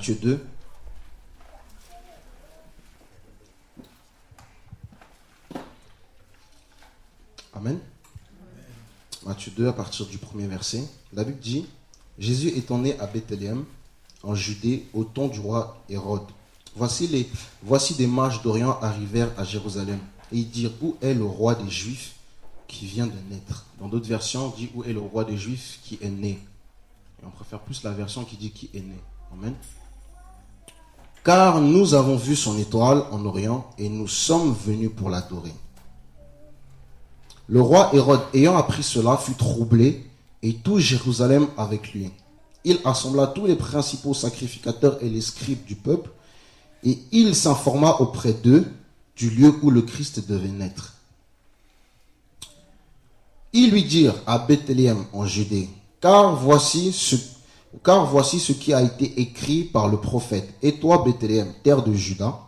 Matthieu 2. Amen. Matthieu 2, à partir du premier verset. La Bible dit, Jésus étant né à Bethléem, en Judée, au temps du roi Hérode. Voici des mages d'Orient arrivèrent à Jérusalem. Et ils dirent, où est le roi des Juifs qui vient de naître? Dans d'autres versions, on dit, où est le roi des Juifs qui est né? Et on préfère plus la version qui dit qui est né. Amen. Car nous avons vu son étoile en Orient et nous sommes venus pour l'adorer. Le roi Hérode, ayant appris cela, fut troublé et tout Jérusalem avec lui. Il assembla tous les principaux sacrificateurs et les scribes du peuple et il s'informa auprès d'eux du lieu où le Christ devait naître. Ils lui dirent à Bethléem en Judée, car voici ce qui a été écrit par le prophète. Et toi, Bethléem, terre de Juda,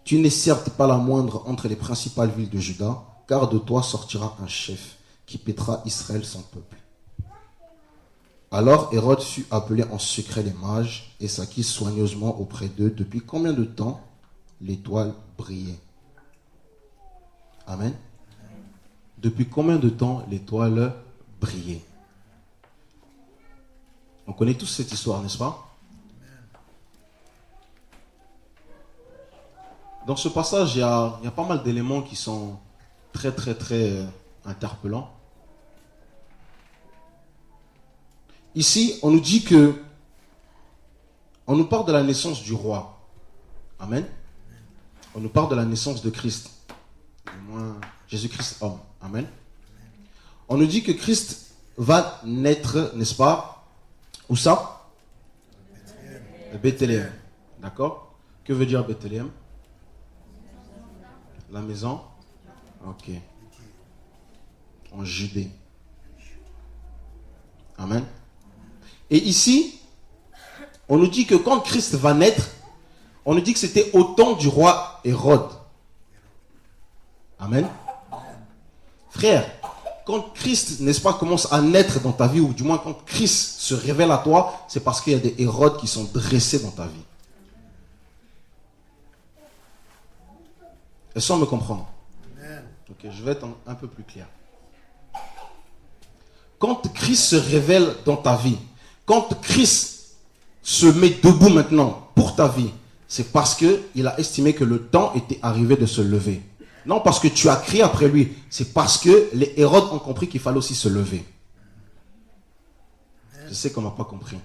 tu n'es certes pas la moindre entre les principales villes de Juda, car de toi sortira un chef qui paîtra Israël son peuple. Alors Hérode fut appelé en secret les mages et s'acquit soigneusement auprès d'eux depuis combien de temps l'étoile brillait. Amen. Depuis combien de temps l'étoile brillait? On connaît tous cette histoire, n'est-ce pas? Dans ce passage, il y a pas mal d'éléments qui sont très interpellants. Ici, on nous dit que on nous parle de la naissance du roi. Amen. On nous parle de la naissance de Christ. Du moins, Jésus-Christ homme. Amen. On nous dit que Christ va naître, n'est-ce pas? Où ça? Bethléem. D'accord? Que veut dire Bethléem? La maison? Ok. En Judée. Amen. Et ici, on nous dit que quand Christ va naître, on nous dit que c'était au temps du roi Hérode. Amen. Frère, quand Christ, n'est-ce pas, commence à naître dans ta vie, ou du moins quand Christ se révèle à toi, c'est parce qu'il y a des Hérodes qui sont dressés dans ta vie. Est-ce qu'on me comprend? Ok, je vais être un peu plus clair. Quand Christ se révèle dans ta vie, quand Christ se met debout maintenant pour ta vie, c'est parce qu'il a estimé que le temps était arrivé de se lever. Non parce que tu as crié après lui, c'est parce que les Hérodes ont compris qu'il fallait aussi se lever. Je sais qu'on n'a pas compris.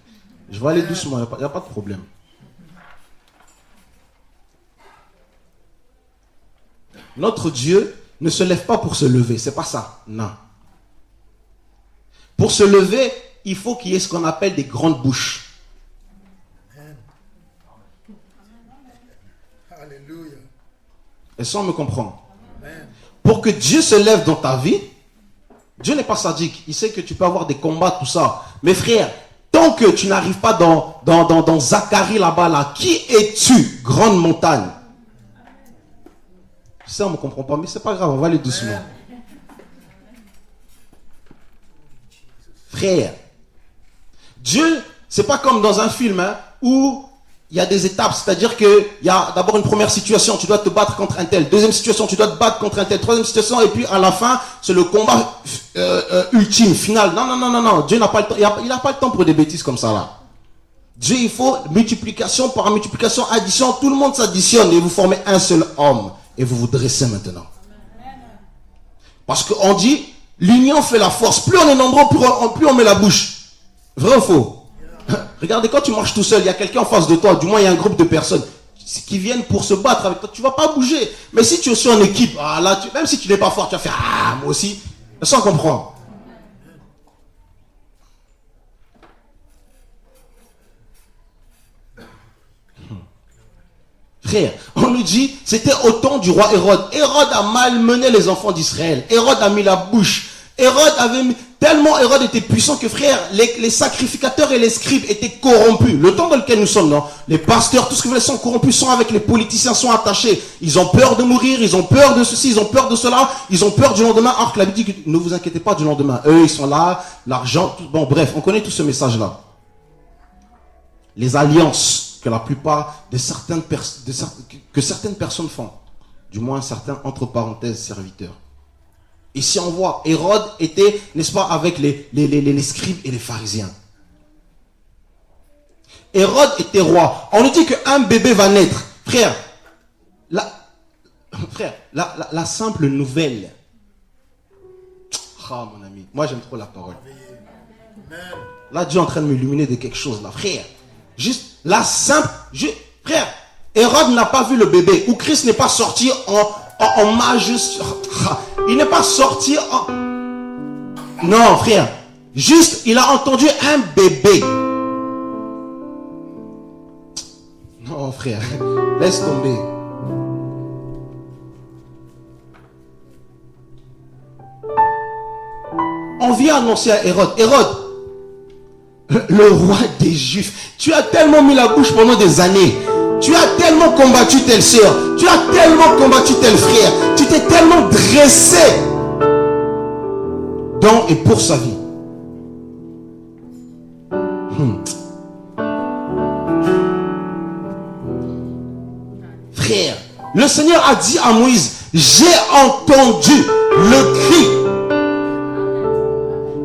Je vais aller doucement, il n'y a pas de problème. Notre Dieu ne se lève pas pour se lever, c'est pas ça. Non. Pour se lever, il faut qu'il y ait ce qu'on appelle des grandes bouches. Alléluia. Et ça, on me comprend. Pour que Dieu se lève dans ta vie, Dieu n'est pas sadique. Il sait que tu peux avoir des combats, tout ça. Mais frère, tant que tu n'arrives pas dans Zacharie là-bas, là, qui es-tu, grande montagne? Ça, on ne me comprend pas, mais c'est pas grave, on va aller doucement. Frère, Dieu, c'est pas comme dans un film hein, où il y a des étapes, c'est-à-dire qu'il y a d'abord une première situation, tu dois te battre contre un tel, deuxième situation, tu dois te battre contre un tel, troisième situation, et puis à la fin, c'est le combat ultime, final. Non, Dieu n'a pas le temps, il n'a pas le temps pour des bêtises comme ça là. Dieu, il faut multiplication par multiplication, addition, tout le monde s'additionne et vous formez un seul homme et vous vous dressez maintenant. Parce qu'on dit, l'union fait la force, plus on est nombreux, plus on met la bouche. Vrai ou faux? Regardez, quand tu marches tout seul, il y a quelqu'un en face de toi, du moins il y a un groupe de personnes qui viennent pour se battre avec toi, tu ne vas pas bouger. Mais si tu es aussi en équipe, même si tu n'es pas fort, tu vas faire « Ah, moi aussi ». Ça, on comprend. Frère, on nous dit, c'était au temps du roi Hérode. Hérode a malmené les enfants d'Israël. Hérode a mis la bouche. Tellement Hérode était puissant que frère, les sacrificateurs et les scribes étaient corrompus. Le temps dans lequel nous sommes, non? Les pasteurs, tout ce que vous voulez, sont corrompus, sont avec les politiciens, sont attachés. Ils ont peur de mourir, ils ont peur de ceci, ils ont peur de cela, ils ont peur du lendemain. Alors que la Bible dit que ne vous inquiétez pas du lendemain. Eux, ils sont là, l'argent, bon bref, on connaît tout ce message-là. les alliances que la plupart de certaines personnes font. Du moins certains, entre parenthèses, serviteurs. Ici on voit, Hérode était, n'est-ce pas, avec les scribes et les pharisiens. Hérode était roi. On nous dit qu'un bébé va naître. Frère, la simple nouvelle. Ah mon ami, moi j'aime trop la parole. Là Dieu est en train de m'illuminer de quelque chose là, frère. Juste la simple, frère, Hérode n'a pas vu le bébé, ou Christ n'est pas sorti en majesté. Il n'est pas sorti en... Non frère, juste il a entendu un bébé. Non frère, laisse tomber. On vient annoncer à Hérode, Hérode, le roi des Juifs, tu as tellement mis la bouche pendant des années, tu as tellement combattu telle sœur, tu as tellement combattu tel frère, tu t'es tellement dressé dans et pour sa vie. Frère, le Seigneur a dit à Moïse, j'ai entendu le cri.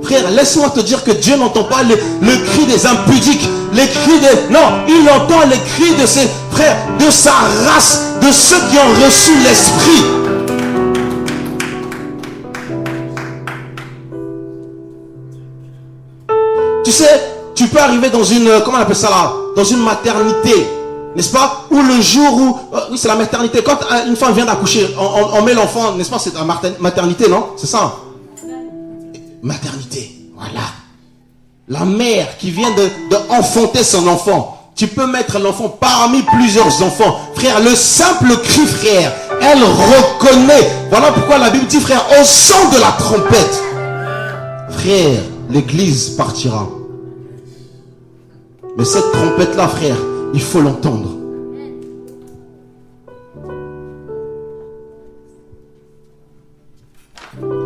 Frère, laisse-moi te dire que Dieu n'entend pas le cri des impudiques, les cris des... Non, il entend les cris de ses frères, de sa race, de ceux qui ont reçu l'Esprit. Tu sais, tu peux arriver dans une... Comment on appelle ça là? Dans une maternité, n'est-ce pas? Ou le jour où... oui, c'est la maternité. Quand une femme vient d'accoucher, on met l'enfant, n'est-ce pas? C'est la maternité, non? C'est ça? Maternité, voilà. La mère qui vient de enfanter son enfant. Tu peux mettre l'enfant parmi plusieurs enfants. Frère, le simple cri, frère, elle reconnaît. Voilà pourquoi la Bible dit, frère, au son de la trompette. Frère, l'église partira. Mais cette trompette-là, frère, il faut l'entendre.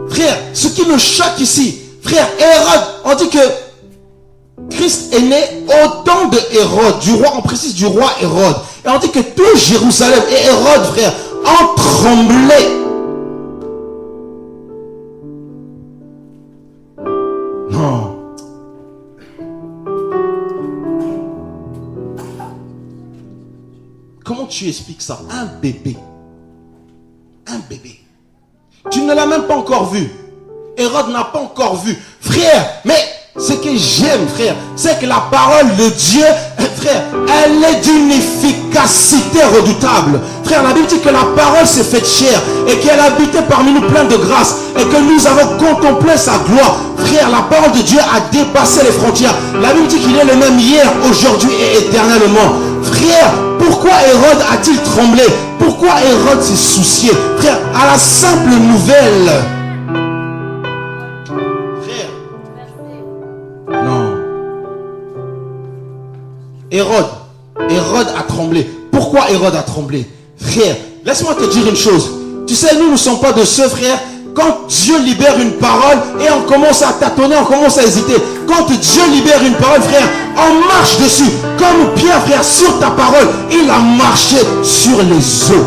Frère, ce qui me choque ici, frère, Hérode, on dit que Christ est né au temps de Hérode, du roi, on précise du roi Hérode. Et on dit que tout Jérusalem et Hérode, frère, en tremblait. Non. Comment tu expliques ça? Un bébé. Un bébé. Tu ne l'as même pas encore vu. Hérode n'a pas encore vu. Frère, mais ce que j'aime, frère, c'est que la parole de Dieu, frère, elle est d'une efficacité redoutable. Frère, la Bible dit que la parole s'est faite chair et qu'elle habitait parmi nous plein de grâce et que nous avons contemplé sa gloire. Frère, la parole de Dieu a dépassé les frontières. La Bible dit qu'il est le même hier, aujourd'hui et éternellement. Frère, pourquoi Hérode a-t-il tremblé? Pourquoi Hérode s'est soucié? Frère, à la simple nouvelle. Hérode a tremblé. Pourquoi Hérode a tremblé? Frère, laisse-moi te dire une chose. Tu sais, nous ne sommes pas de ceux, frères, quand Dieu libère une parole et on commence à tâtonner, on commence à hésiter. Quand Dieu libère une parole, frère, on marche dessus. Comme Pierre, frère, sur ta parole, il a marché sur les eaux.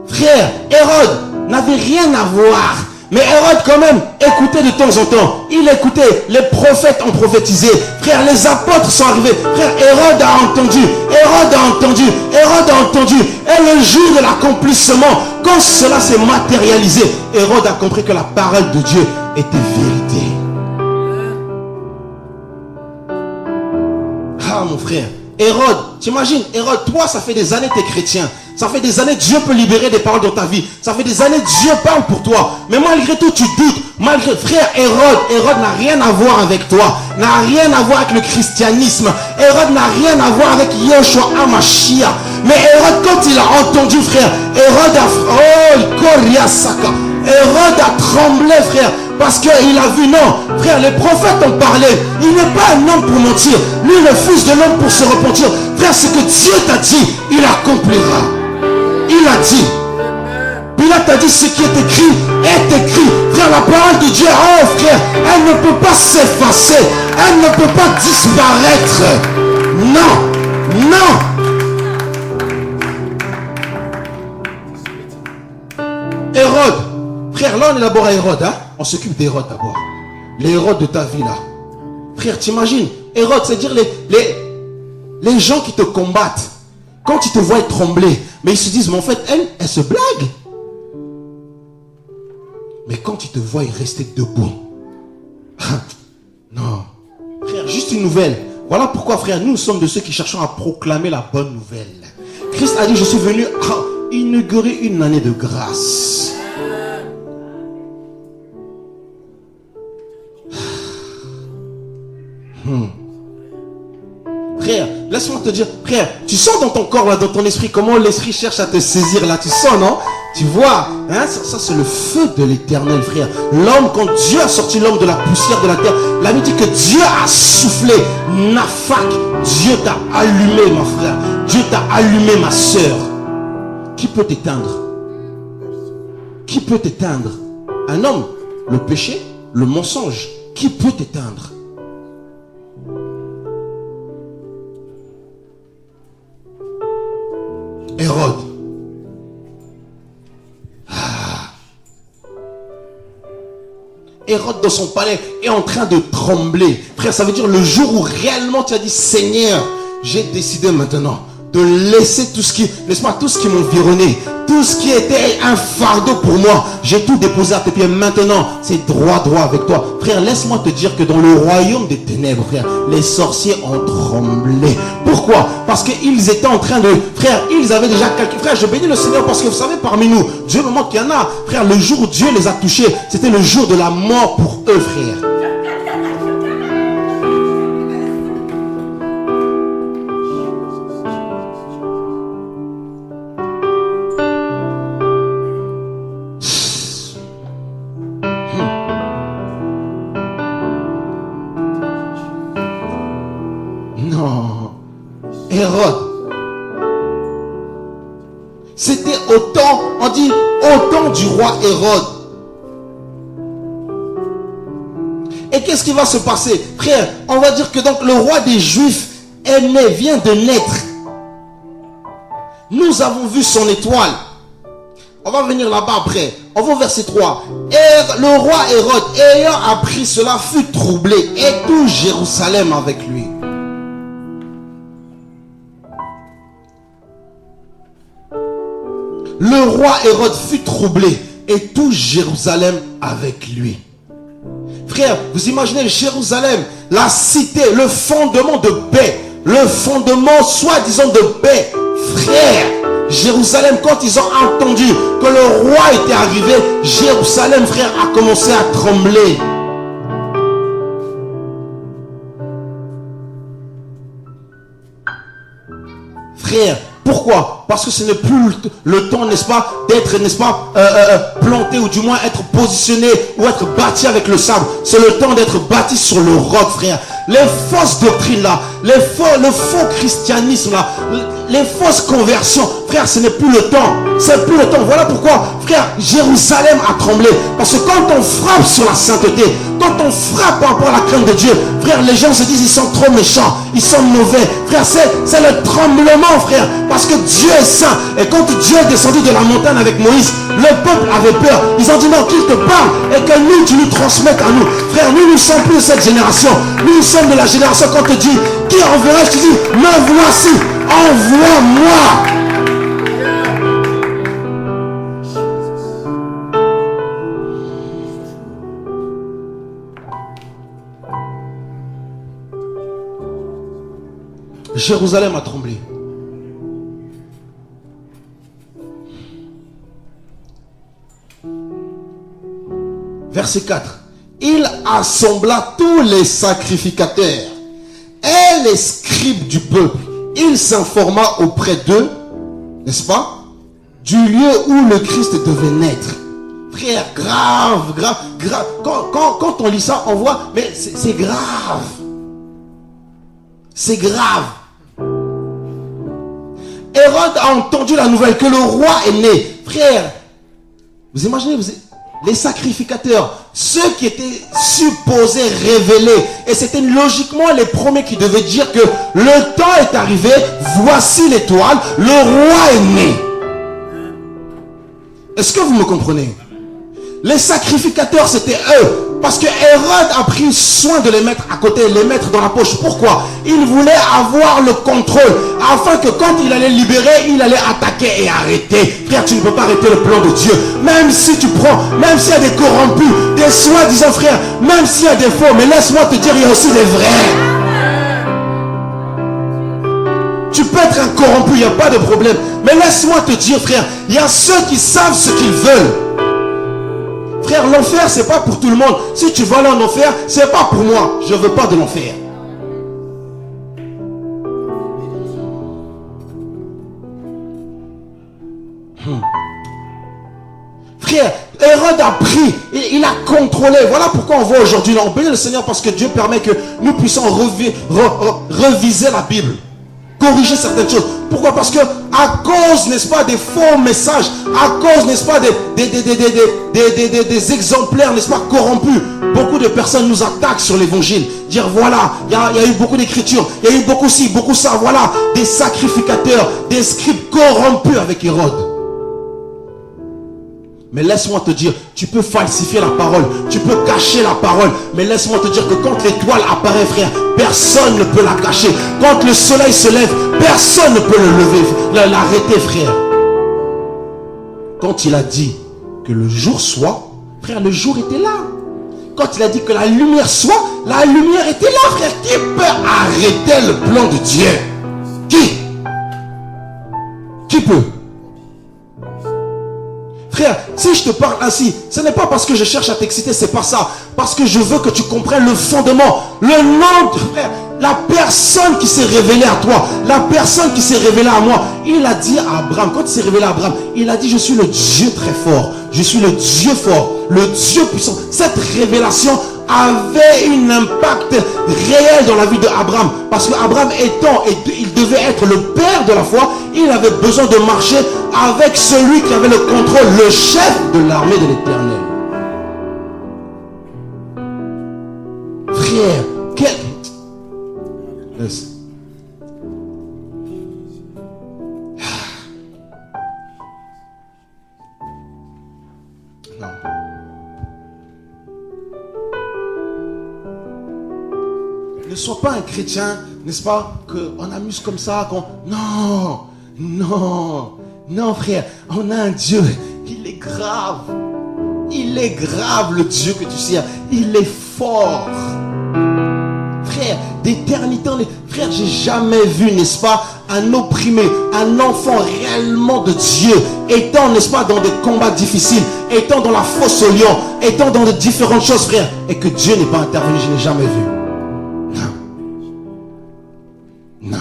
Frère, Hérode n'avait rien à voir. Mais Hérode quand même écoutait de temps en temps. Il écoutait, les prophètes ont prophétisé. Frère, les apôtres sont arrivés. Frère, Hérode a entendu. Hérode a entendu. Hérode a entendu. Et le jour de l'accomplissement, quand cela s'est matérialisé, Hérode a compris que la parole de Dieu était vérité. Ah mon frère, Hérode, t'imagines, Hérode, toi ça fait des années que tu es chrétien. Ça fait des années Dieu peut libérer des paroles dans ta vie. Ça fait des années Dieu parle pour toi. Mais malgré tout tu doutes. Malgré, frère, Hérode n'a rien à voir avec toi. N'a rien à voir avec le christianisme. Hérode n'a rien à voir avec Yeshua HaMashiach. Mais Hérode, quand il a entendu, frère, Hérode a tremblé, frère. Parce qu'il a vu, non, frère, les prophètes ont parlé. Il n'est pas un homme pour mentir. Lui, le fils de l'homme pour se repentir. Frère, ce que Dieu t'a dit, il accomplira. Il a dit. Pilate a dit ce qui est écrit est écrit. Frère, la parole de Dieu, oh frère, elle ne peut pas s'effacer. Elle ne peut pas disparaître. Non, non. Hérode. Frère, là on est d'abord à Hérode. Hein? On s'occupe d'Hérode d'abord. Les Hérodes de ta vie là. Frère, t'imagines, Hérode, c'est-à-dire les gens qui te combattent. Quand ils te voient trembler, mais ils se disent, mais en fait, elle se blague. Mais quand ils te voient rester debout, non. Frère, juste une nouvelle. Voilà pourquoi, frère, nous sommes de ceux qui cherchons à proclamer la bonne nouvelle. Christ a dit, je suis venu à inaugurer une année de grâce. Frère, laisse-moi te dire, frère, tu sens dans ton corps, là, dans ton esprit, comment l'esprit cherche à te saisir, là, tu sens, non? Tu vois, hein, ça c'est le feu de l'éternel, frère. L'homme, quand Dieu a sorti l'homme de la poussière de la terre, la Bible dit que Dieu a soufflé, Nafak, Dieu t'a allumé, mon frère, Dieu t'a allumé, ma soeur. Qui peut t'éteindre? Qui peut t'éteindre? Un homme, le péché, le mensonge, qui peut t'éteindre? Hérode. Hérode dans son palais est en train de trembler. Frère, ça veut dire le jour où réellement tu as dit, Seigneur, j'ai décidé maintenant de laisser tout ce qui, n'est-ce pas, tout ce qui m'environnait, tout ce qui était un fardeau pour moi, j'ai tout déposé à tes pieds. Maintenant, c'est droit avec toi. Frère, laisse-moi te dire que dans le royaume des ténèbres, frère, les sorciers ont tremblé. Pourquoi? Parce qu'ils étaient en train de, frère, ils avaient déjà calculé. Frère, je bénis le Seigneur parce que vous savez, parmi nous, Dieu me montre qu'il y en a. Frère, le jour où Dieu les a touchés, c'était le jour de la mort pour eux, frère. Hérode. C'était au temps, on dit au temps du roi Hérode. Et qu'est-ce qui va se passer? Frère, on va dire que donc le roi des Juifs est né, vient de naître. Nous avons vu son étoile. On va venir là-bas après. On va au verset 3. Et le roi Hérode, ayant appris cela, fut troublé, et tout Jérusalem avec lui. Le roi Hérode fut troublé et tout Jérusalem avec lui. Frère, vous imaginez Jérusalem, la cité, le fondement de paix, le fondement soi-disant de paix. Frère, Jérusalem, quand ils ont entendu que le roi était arrivé, Jérusalem, frère, a commencé à trembler. Frère, pourquoi? Parce que ce n'est plus le temps, n'est-ce pas, d'être, n'est-ce pas, planté, ou du moins être positionné ou être bâti avec le sable. C'est le temps d'être bâti sur le roc, frère. Les fausses doctrines là, le faux christianisme là, les fausses conversions, frère, ce n'est plus le temps. C'est plus le temps. Voilà pourquoi, frère, Jérusalem a tremblé. Parce que quand on frappe sur la sainteté, quand on frappe par rapport à la crainte de Dieu, frère, les gens se disent ils sont trop méchants, ils sont mauvais. Frère, c'est le tremblement, frère. Parce que Dieu est saint. Et quand Dieu est descendu de la montagne avec Moïse, le peuple avait peur. Ils ont dit non, qu'il te parle et que nous, tu nous transmettes à nous. Frère, nous ne sommes plus de cette génération. Nous sommes de la génération quand on te dit qui enverrai, je te dis me voici, envoie-moi. Jérusalem a tremblé. Verset 4. Il assembla tous les sacrificateurs et les scribes du peuple. Il s'informa auprès d'eux, n'est-ce pas, du lieu où le Christ devait naître. Frère, grave. Quand on lit ça, on voit, mais c'est grave. C'est grave. Hérode a entendu la nouvelle que le roi est né. Frère, Vous imaginez, les sacrificateurs, ceux qui étaient supposés révéler, et c'était logiquement les premiers qui devaient dire que le temps est arrivé, voici l'étoile, le roi est né. Est-ce que vous me comprenez? Les sacrificateurs, c'était eux. Parce que Hérode a pris soin de les mettre à côté, les mettre dans la poche. Pourquoi? Il voulait avoir le contrôle, afin que quand il allait libérer, il allait attaquer et arrêter. Frère, tu ne peux pas arrêter le plan de Dieu. Même si tu prends, même s'il y a des corrompus, des soi-disant frères, même s'il y a des faux, mais laisse-moi te dire, il y a aussi des vrais. Tu peux être un corrompu, il n'y a pas de problème. Mais laisse-moi te dire, frère, il y a ceux qui savent ce qu'ils veulent. Frère, l'enfer, c'est pas pour tout le monde. Si tu vas aller en enfer, c'est pas pour moi. Je veux pas de l'enfer. Frère, Hérode a pris, il a contrôlé. Voilà pourquoi on voit aujourd'hui, on bénit le Seigneur parce que Dieu permet que nous puissions reviser la Bible. Corriger certaines choses. Pourquoi? Parce que à cause, n'est-ce pas, des faux messages, à cause, n'est-ce pas, des exemplaires, n'est-ce pas, corrompus, beaucoup de personnes nous attaquent sur l'évangile. Dire voilà, il y a eu beaucoup d'écritures, il y a eu beaucoup ci, beaucoup ça, voilà, des sacrificateurs, des scribes corrompus avec Hérode. Mais laisse-moi te dire, tu peux falsifier la parole, tu peux cacher la parole, mais laisse-moi te dire que quand l'étoile apparaît, frère, personne ne peut la cacher. Quand le soleil se lève, personne ne peut le lever, l'arrêter, frère. Quand il a dit que le jour soit, frère, le jour était là. Quand il a dit que la lumière soit, la lumière était là, frère. Qui peut arrêter le plan de Dieu? Qui peut? Frère, si je te parle ainsi, ce n'est pas parce que je cherche à t'exciter, c'est pas ça. Parce que je veux que tu comprennes le fondement, le nom de frère, la personne qui s'est révélée à toi, la personne qui s'est révélée à moi. Il a dit à Abraham, quand il s'est révélé à Abraham, il a dit, je suis le Dieu très fort, je suis le Dieu fort, le Dieu puissant. Cette révélation avait un impact réel dans la vie d'Abraham. Parce qu'Abraham étant, il devait être le père de la foi, il avait besoin de marcher avec celui qui avait le contrôle, le chef de l'armée de l'Éternel. Frère, quel... Laisse. Non. Ne sois pas un chrétien, n'est-ce pas, qu'on amuse comme ça, qu'on... Non, non, non, frère, on a un Dieu, il est grave. Il est grave, le Dieu que tu sers. Il est fort. Frère, d'éternité, frère, j'ai jamais vu, n'est-ce pas, un opprimé, un enfant réellement de Dieu, étant, n'est-ce pas, dans des combats difficiles, étant dans la fosse au lion, étant dans de différentes choses, frère, et que Dieu n'est pas intervenu, je n'ai jamais vu. Non.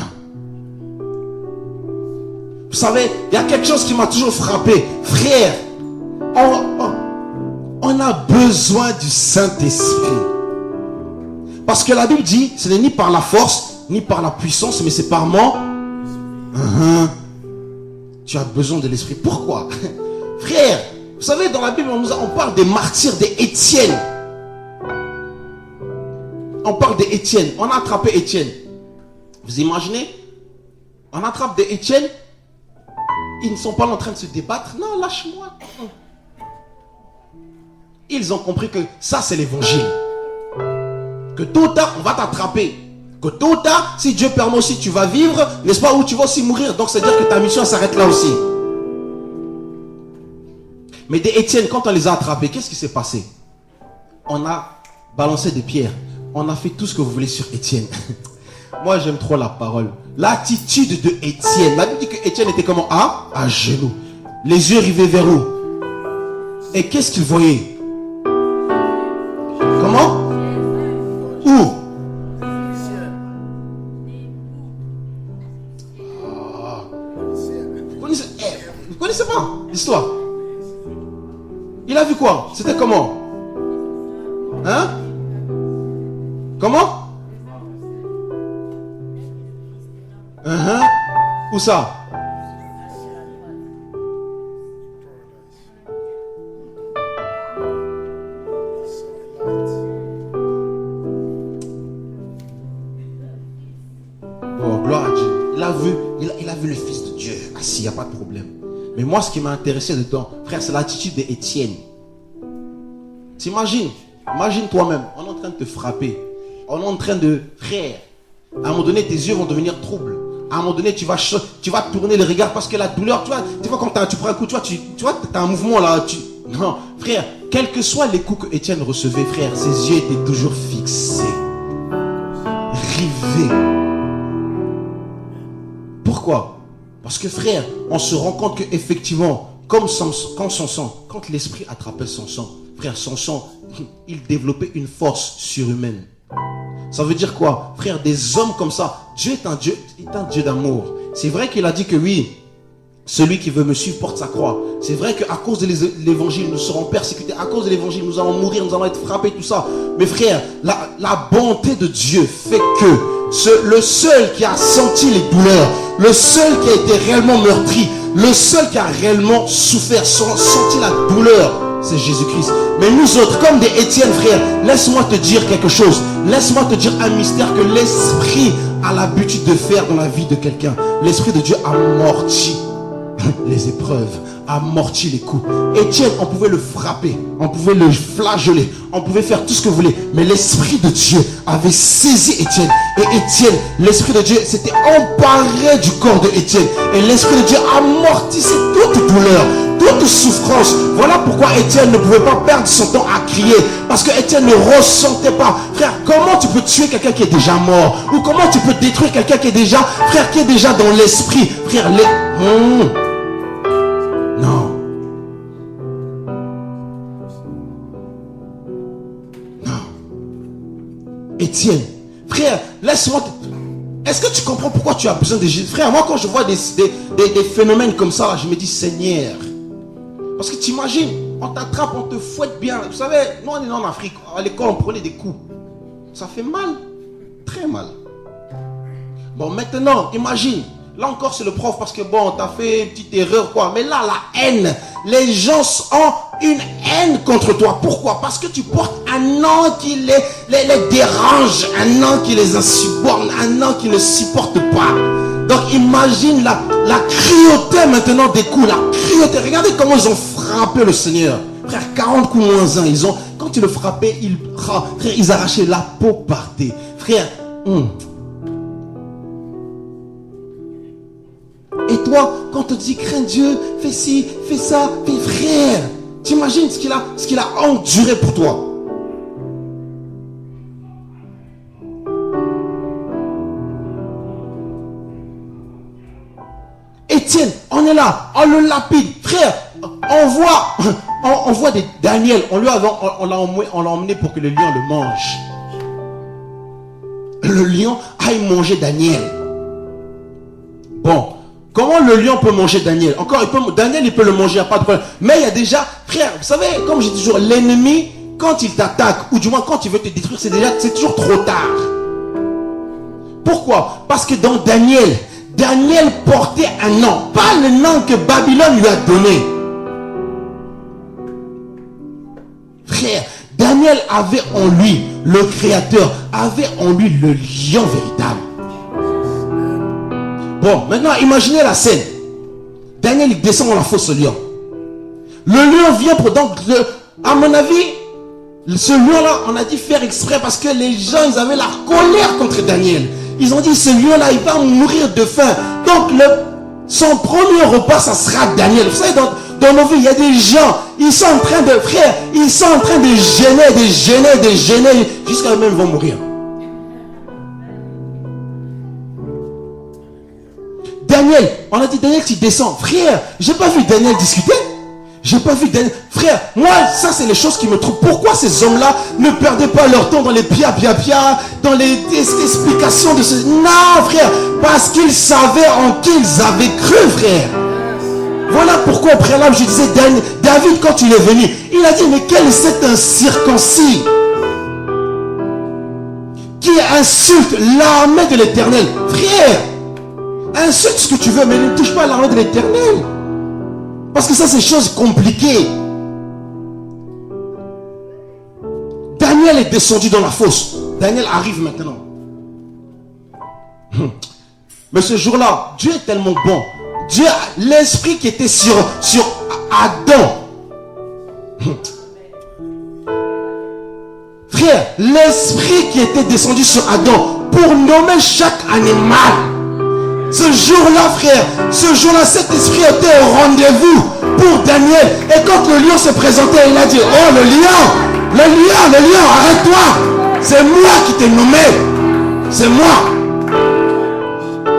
Vous savez, il y a quelque chose qui m'a toujours frappé. Frère, on a besoin du Saint-Esprit. Parce que la Bible dit, ce n'est ni par la force, ni par la puissance, mais c'est par moi. Tu as besoin de l'Esprit. Pourquoi? Frère, vous savez, dans la Bible, on parle des martyrs, des Étienne. On parle des Étienne. On a attrapé Étienne. Vous imaginez? On attrape des Étienne. Ils ne sont pas en train de se débattre. Non, lâche-moi. Ils ont compris que ça, c'est l'évangile. Que tôt ou tard, on va t'attraper. Que tôt ou tard, si Dieu permet aussi, tu vas vivre, n'est-ce pas, ou tu vas aussi mourir. Donc, c'est-à-dire que ta mission s'arrête là aussi. Mais des Étienne, quand on les a attrapés, qu'est-ce qui s'est passé? On a balancé des pierres. On a fait tout ce que vous voulez sur Étienne. Moi, j'aime trop la parole. L'attitude de Étienne. La Bible dit que Étienne était comment? À genoux. Les yeux rivés vers où? Et qu'est-ce qu'il voyait? Comment? Où? Vous connaissez pas l'histoire? Il a vu quoi? C'était comment? Hein? Comment? Où ça? gloire à Dieu. Il a vu le Fils de Dieu assis, il n'y a pas de problème. Mais moi, ce qui m'a intéressé dedans, frère, c'est l'attitude d'Étienne. T'imagines, imagine toi-même, on est en train de te frapper. On est en train de, frère, à un moment donné, tes yeux vont devenir troubles. À un moment donné, tu vas tourner les regards parce que la douleur, tu vois quand tu prends un coup, tu vois, tu as un mouvement là. Non, frère, quels que soient les coups que Étienne recevait, frère, ses yeux étaient toujours fixés, rivés. Pourquoi? Parce que, frère, on se rend compte qu'effectivement, comme Samson, quand l'esprit attrapait Samson, frère, Samson, il développait une force surhumaine. Ça veut dire quoi? Frère, des hommes comme ça, Dieu est un Dieu d'amour. C'est vrai qu'il a dit que oui, celui qui veut me suivre porte sa croix. C'est vrai qu'à cause de l'évangile, nous serons persécutés. À cause de l'évangile, nous allons mourir, nous allons être frappés, tout ça. Mais frère, la bonté de Dieu fait que le seul qui a senti les douleurs, le seul qui a été réellement meurtri, le seul qui a réellement souffert, senti la douleur, c'est Jésus-Christ. Mais nous autres, comme des Étienne, frère, laisse-moi te dire quelque chose. Laisse-moi te dire un mystère que l'esprit a l'habitude de faire dans la vie de quelqu'un. L'esprit de Dieu amortit les épreuves, amortit les coups. Étienne, on pouvait le frapper, on pouvait le flageoler, on pouvait faire tout ce que vous voulez, mais l'esprit de Dieu avait saisi Étienne. Et Étienne, l'esprit de Dieu s'était emparé du corps de Étienne. Et l'esprit de Dieu amortissait toute douleur, toute souffrance. Voilà pourquoi Étienne ne pouvait pas perdre son temps à crier, parce que Étienne ne ressentait pas. Frère, comment tu peux tuer quelqu'un qui est déjà mort? Ou comment tu peux détruire quelqu'un qui est déjà, frère, qui est déjà dans l'esprit? Frère, non. Étienne, frère, laisse-moi. Est-ce que tu comprends pourquoi tu as besoin de Jésus? Frère, moi quand je vois des phénomènes comme ça, je me dis Seigneur. Parce que tu imagines, on t'attrape, on te fouette bien. Vous savez, nous on est en Afrique, à l'école on prenait des coups. Ça fait mal, très mal. Bon, maintenant, imagine. Là encore c'est le prof parce que bon, t'as fait une petite erreur quoi. Mais là, la haine. Les gens ont une haine contre toi. Pourquoi? Parce que tu portes un nom qui les dérange. Un nom qui les insupporte. Un nom qui ne supporte pas. Donc imagine la cruauté maintenant des coups. La cruauté. Regardez comment ils ont frappé le Seigneur. Frère, 40 coups moins 1. Quand ils le frappaient, ils arrachaient la peau par terre. Frère, Et toi, quand on te dit crains Dieu, fais ci, fais ça, fais frère. T'imagines ce qu'il a enduré pour toi. Étienne, on est là, on le lapide, frère. On voit des Daniel. On l'a emmené pour que le lion le mange. Le lion aille manger Daniel. Bon. Comment le lion peut manger Daniel? Encore, Daniel, il peut le manger, il n'y a pas de problème. Mais il y a déjà, frère, vous savez, comme je dis toujours, l'ennemi, quand il t'attaque, ou du moins quand il veut te détruire, c'est toujours trop tard. Pourquoi? Parce que dans Daniel portait un nom, pas le nom que Babylone lui a donné. Frère, Daniel avait en lui, le Créateur, avait en lui le lion véritable. Bon, maintenant, imaginez la scène. Daniel, il descend dans la fosse au lion. Le lion vient pour donc, à mon avis, ce lion-là, on a dit faire exprès parce que les gens, ils avaient la colère contre Daniel. Ils ont dit, ce lion-là, il va mourir de faim. Donc, son premier repas, ça sera Daniel. Vous savez, dans nos vies, il y a des gens, ils sont en train de, frère, ils sont en train de gêner, jusqu'à eux-mêmes vont mourir. Daniel, on a dit Daniel, tu descends. Frère, j'ai pas vu Daniel discuter. J'ai pas vu Daniel. Frère, moi, ça c'est les choses qui me trouvent. Pourquoi ces hommes-là ne perdaient pas leur temps dans les pia, dans les explications de ce... Non, frère, parce qu'ils savaient en qui ils avaient cru, frère. Voilà pourquoi au préalable, je disais, David, quand il est venu, il a dit, mais quel est cet incirconcis qui insulte l'armée de l'Éternel? Frère, insulte ce que tu veux, mais ne touche pas à l'armée de l'Éternel. Parce que ça, c'est chose compliquée. Daniel est descendu dans la fosse. Daniel arrive maintenant. Mais ce jour-là, Dieu est tellement bon. Dieu, l'esprit qui était sur Adam. Frère, l'esprit qui était descendu sur Adam pour nommer chaque animal. Ce jour-là, frère, ce jour-là, cet esprit était au rendez-vous pour Daniel. Et quand le lion s'est présenté, il a dit, oh le lion, arrête-toi. C'est moi qui t'ai nommé. C'est moi.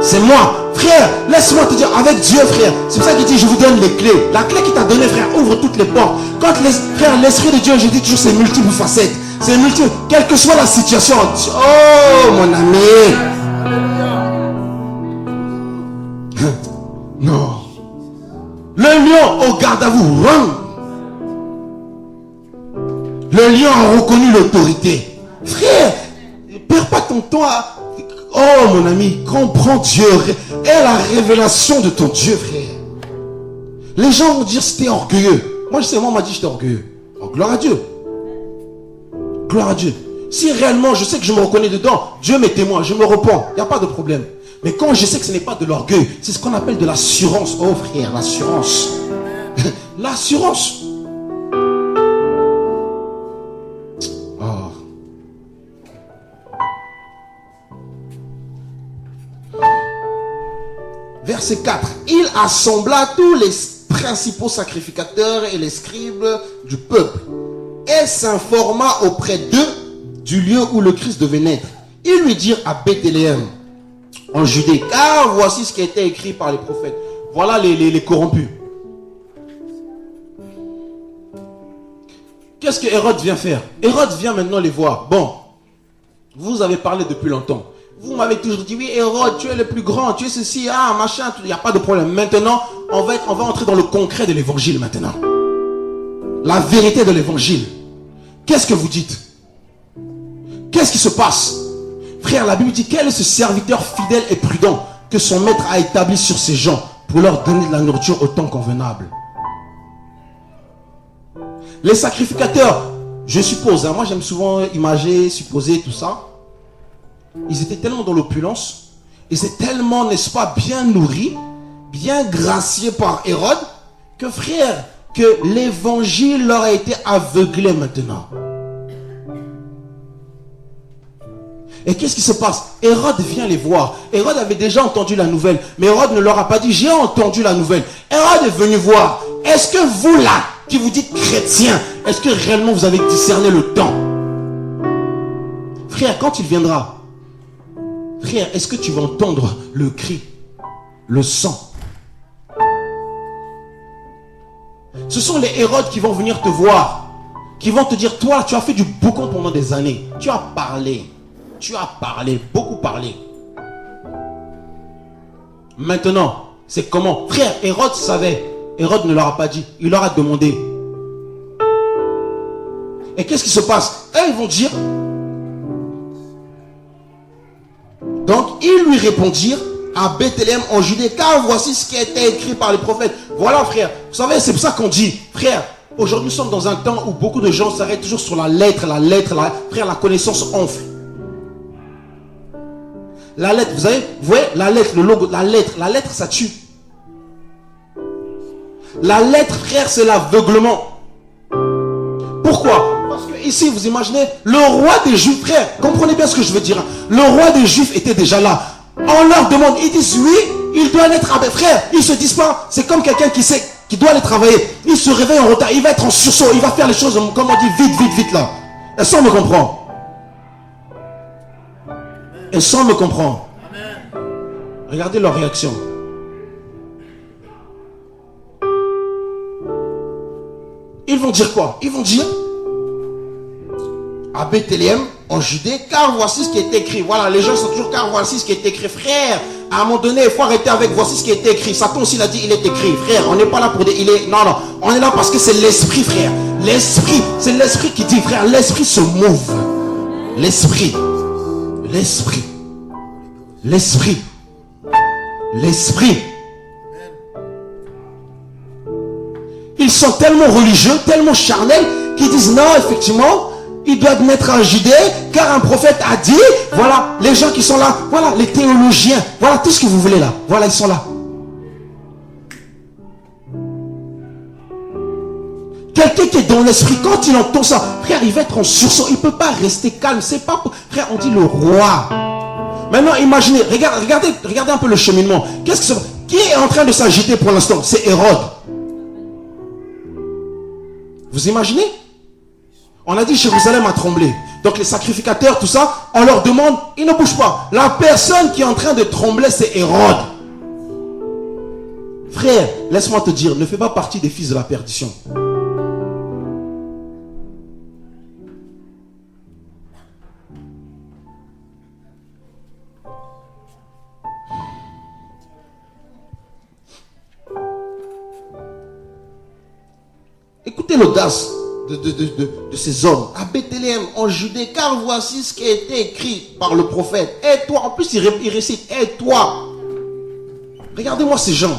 C'est moi. Frère, laisse-moi te dire, avec Dieu, frère, c'est pour ça qu'il dit, je vous donne les clés. La clé qu'il t'a donnée, frère, ouvre toutes les portes. Quand frère, l'esprit de Dieu, je dis toujours, c'est multiples facettes. C'est multiple, quelle que soit la situation. Oh, mon ami. Non. Le lion au garde à vous. Le lion a reconnu l'autorité. Frère, perds pas ton temps à... Oh, mon ami, comprends Dieu. Et la révélation de ton Dieu, frère. Les gens vont dire c'était orgueilleux. Moi, je sais, moi, on m'a dit j'étais orgueilleux. Oh, gloire à Dieu. Gloire à Dieu. Si réellement je sais que je me reconnais dedans, Dieu m'est témoin, je me repens, il n'y a pas de problème. Mais quand je sais que ce n'est pas de l'orgueil, c'est ce qu'on appelle de l'assurance. Oh frère, l'assurance. L'assurance. Oh. Verset 4. Il assembla tous les principaux sacrificateurs et les scribes du peuple et s'informa auprès d'eux du lieu où le Christ devait naître. Ils lui dirent à Bethléem, en Judée, car voici ce qui a été écrit par les prophètes. Voilà les corrompus. Qu'est-ce que Hérode vient faire? Hérode vient maintenant les voir. Bon, vous avez parlé depuis longtemps. Vous m'avez toujours dit, oui, Hérode, tu es le plus grand, tu es ceci, ah, machin, il n'y a pas de problème. Maintenant, on va entrer dans le concret de l'évangile maintenant. La vérité de l'évangile. Qu'est-ce que vous dites? Qu'est-ce qui se passe? Frère, la Bible dit, quel est ce serviteur fidèle et prudent que son maître a établi sur ses gens pour leur donner de la nourriture au temps convenable? Les sacrificateurs, je suppose, moi j'aime souvent imager, supposer, tout ça. Ils étaient tellement dans l'opulence, ils étaient tellement, n'est-ce pas, bien nourris, bien graciés par Hérode, que frère, que l'évangile leur a été aveuglé maintenant. Et qu'est-ce qui se passe? Hérode vient les voir. Hérode avait déjà entendu la nouvelle, mais Hérode ne leur a pas dit, j'ai entendu la nouvelle. Hérode est venu voir. Est-ce que vous là, qui vous dites chrétien, est-ce que réellement vous avez discerné le temps? Frère, quand il viendra, frère, est-ce que tu vas entendre le cri, le sang? Ce sont les Hérodes qui vont venir te voir, qui vont te dire, toi, tu as fait du boucan pendant des années. Tu as parlé, beaucoup parlé. Maintenant, c'est comment? Frère, Hérode savait. Hérode ne leur a pas dit, il leur a demandé. Et qu'est-ce qui se passe? Et ils vont dire. Donc, ils lui répondirent à Bethléem en Judée, car voici ce qui a été écrit par les prophètes. Voilà, frère. Vous savez, c'est pour ça qu'on dit, frère, aujourd'hui nous sommes dans un temps où beaucoup de gens s'arrêtent toujours sur la lettre, frère, la connaissance enfle. La lettre, vous voyez, la lettre, le logo, la lettre, ça tue. La lettre, frère, c'est l'aveuglement. Pourquoi? Parce que ici, vous imaginez, le roi des Juifs, frère, comprenez bien ce que je veux dire. Le roi des Juifs était déjà là. On leur demande, ils disent oui, il doit aller travailler. Frère, ils se disent pas, c'est comme quelqu'un qui sait, qui doit aller travailler. Il se réveille en retard, il va être en sursaut, il va faire les choses, comme on dit, vite là. Et ça, on me comprend. Et ça, on me comprend. Regardez leur réaction. Ils vont dire quoi? Ils vont dire à Bethléem, en Judée, car voici ce qui est écrit. Voilà, les gens sont toujours, car voici ce qui est écrit. Frère, à un moment donné, il faut arrêter avec voici ce qui est écrit. Satan aussi l'a dit, il est écrit. Frère, on n'est pas là pour dire, non, on est là parce que c'est l'esprit, frère. L'esprit, c'est l'esprit qui dit, frère, l'esprit se move. L'esprit. Ils sont tellement religieux, tellement charnels, qu'ils disent non, effectivement, ils doivent naître en Judée, car un prophète a dit, voilà, les gens qui sont là, voilà, les théologiens, voilà tout ce que vous voulez là, voilà, ils sont là. Quelqu'un qui est dans l'esprit, quand il entend ça, frère, il va être en sursaut, il ne peut pas rester calme, c'est pas, frère, on dit le roi. Maintenant, imaginez, regardez un peu le cheminement. Qui est en train de s'agiter pour l'instant? C'est Hérode. Vous imaginez? On a dit Jérusalem a tremblé. Donc les sacrificateurs, tout ça, on leur demande, ils ne bougent pas. La personne qui est en train de trembler, c'est Hérode. Frère, laisse-moi te dire, ne fais pas partie des fils de la perdition. Écoutez l'audace de ces hommes à Bethléem en Judée, car voici ce qui a été écrit par le prophète. Et toi, en plus il récite, et toi. Regardez-moi ces gens.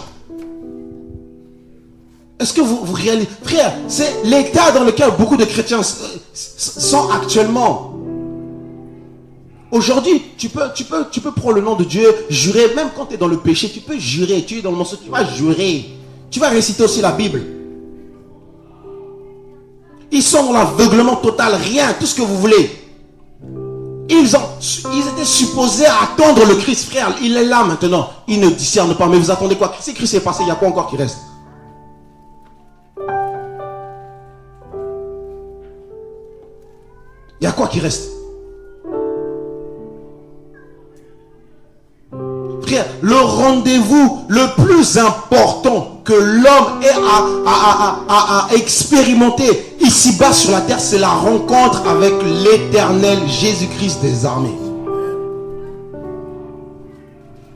Est-ce que vous réalisez? Frère, c'est l'état dans lequel beaucoup de chrétiens sont actuellement. Aujourd'hui, tu peux prendre le nom de Dieu, jurer, même quand tu es dans le péché, tu peux jurer, tu es dans le mensonge, tu vas jurer. Tu vas réciter aussi la Bible. Ils sont dans l'aveuglement total, rien, tout ce que vous voulez. Ils étaient supposés attendre le Christ, frère. Il est là maintenant. Ils ne discernent pas. Mais vous attendez quoi? Si Christ est passé, il y a quoi encore qui reste? Il y a quoi qui reste? Frère, le rendez-vous le plus important que l'homme ait à expérimenter ici-bas sur la terre, c'est la rencontre avec l'éternel Jésus-Christ des armées.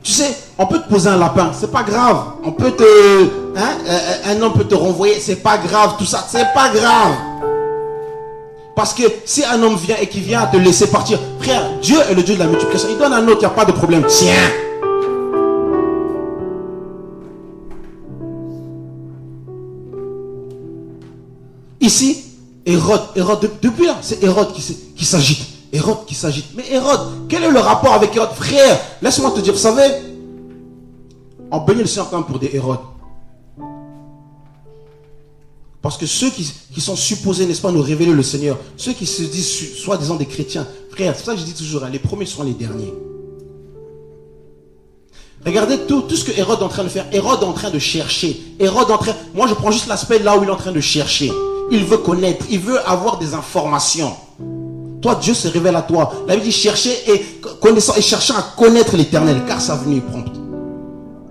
Tu sais, on peut te poser un lapin, c'est pas grave. On peut un homme peut te renvoyer, c'est pas grave, tout ça, c'est pas grave. Parce que si un homme vient et qui vient te laisser partir, frère, Dieu est le Dieu de la multiplication. Il donne un autre, il n'y a pas de problème. Tiens. Ici, Hérode, depuis là, c'est Hérode qui s'agite. Hérode qui s'agite. Mais Hérode, quel est le rapport avec Hérode? Frère, laisse-moi te dire, vous savez, on bénit le Seigneur quand même pour des Hérodes. Parce que ceux qui sont supposés, n'est-ce pas, nous révéler le Seigneur, ceux qui se disent soi-disant des chrétiens, frère, c'est pour ça que je dis toujours, les premiers seront les derniers. Regardez tout ce que Hérode est en train de faire. Hérode est en train de chercher. Moi je prends juste l'aspect là où il est en train de chercher. Il veut connaître, il veut avoir des informations. Toi, Dieu se révèle à toi. La Bible dit chercher et connaissant et cherchant à connaître l'Éternel, car sa venue est prompte.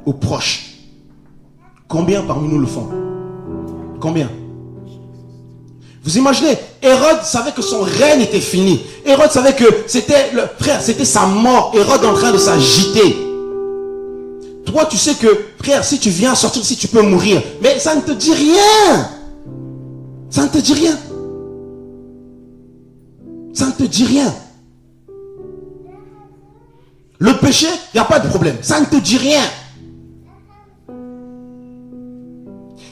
Aux proches. Combien parmi nous le font? Combien? Vous imaginez, Hérode savait que son règne était fini. Hérode savait que c'était c'était sa mort. Hérode est en train de s'agiter. Toi, tu sais que, frère, si tu viens sortir ici, tu peux mourir. Mais ça ne te dit rien. Ça ne te dit rien. Ça ne te dit rien. Le péché, il n'y a pas de problème. Ça ne te dit rien.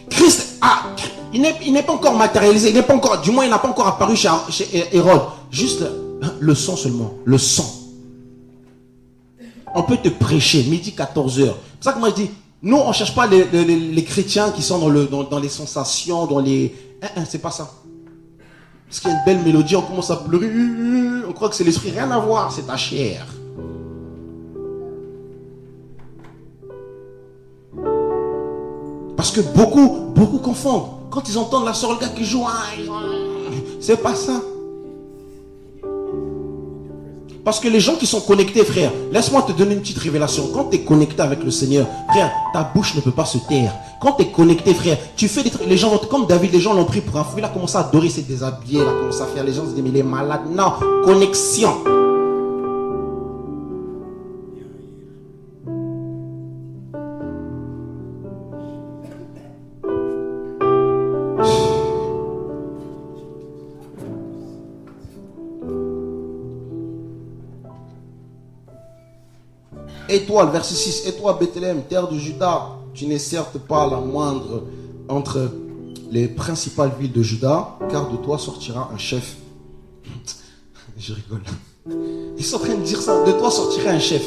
Christ, il n'est pas encore matérialisé. Il n'est pas encore, du moins, il n'a pas encore apparu chez Hérode. Juste le sang seulement. Le sang. On peut te prêcher midi 14h. C'est pour ça que moi je dis, nous on ne cherche pas les chrétiens qui sont dans les sensations, dans les... c'est pas ça. Parce qu'il y a une belle mélodie, on commence à pleurer, on croit que c'est l'esprit, rien à voir, c'est ta chair. Parce que beaucoup confondent. Quand ils entendent la sorga qui joue, c'est pas ça. Parce que les gens qui sont connectés, frère, laisse-moi te donner une petite révélation. Quand tu es connecté avec le Seigneur, frère, ta bouche ne peut pas se taire. Quand tu es connecté, frère, tu fais des trucs. Les gens vont, comme David, les gens l'ont pris pour un fou. Il a commencé à adorer, s'est déshabillé, il a commencé à faire. Les gens se disent, mais il est malade. Non, connexion. Et toi, le verset 6, et toi, Bethléem, terre de Juda, tu n'es certes pas la moindre entre les principales villes de Juda, car de toi sortira un chef Je rigole. Ils sont en train de dire ça. De toi sortirait un chef.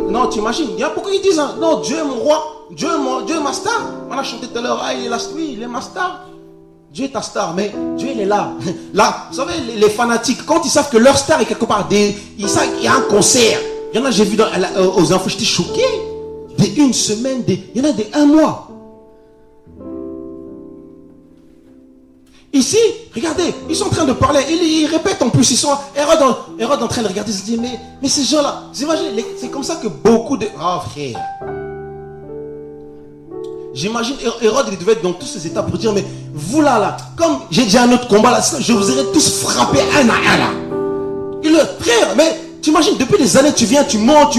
Non, tu imagines. Il y a pourquoi ils disent ça. Non, Dieu est mon roi. Dieu est ma star. On a chanté tout à l'heure. Ah, il est là, oui, il est ma star. Dieu est ta star, mais Dieu il est là. Là, vous savez, les fanatiques, quand ils savent que leur star est quelque part, ils savent qu'il y a un concert. Il y en a, j'ai vu aux infos, j'étais choqué. Une semaine, il y en a des 1 mois. Ici, regardez, ils sont en train de parler, ils répètent en plus, ils sont Hérode en train de regarder, il se dit, mais ces gens-là, c'est comme ça que beaucoup de... Oh frère. J'imagine, Hérode, il devait être dans tous ces états pour dire, mais vous là, comme j'ai déjà un autre combat là, je vous aurais tous frappé un à un là. Frère, mais tu imagines, depuis des années, tu viens, tu mens.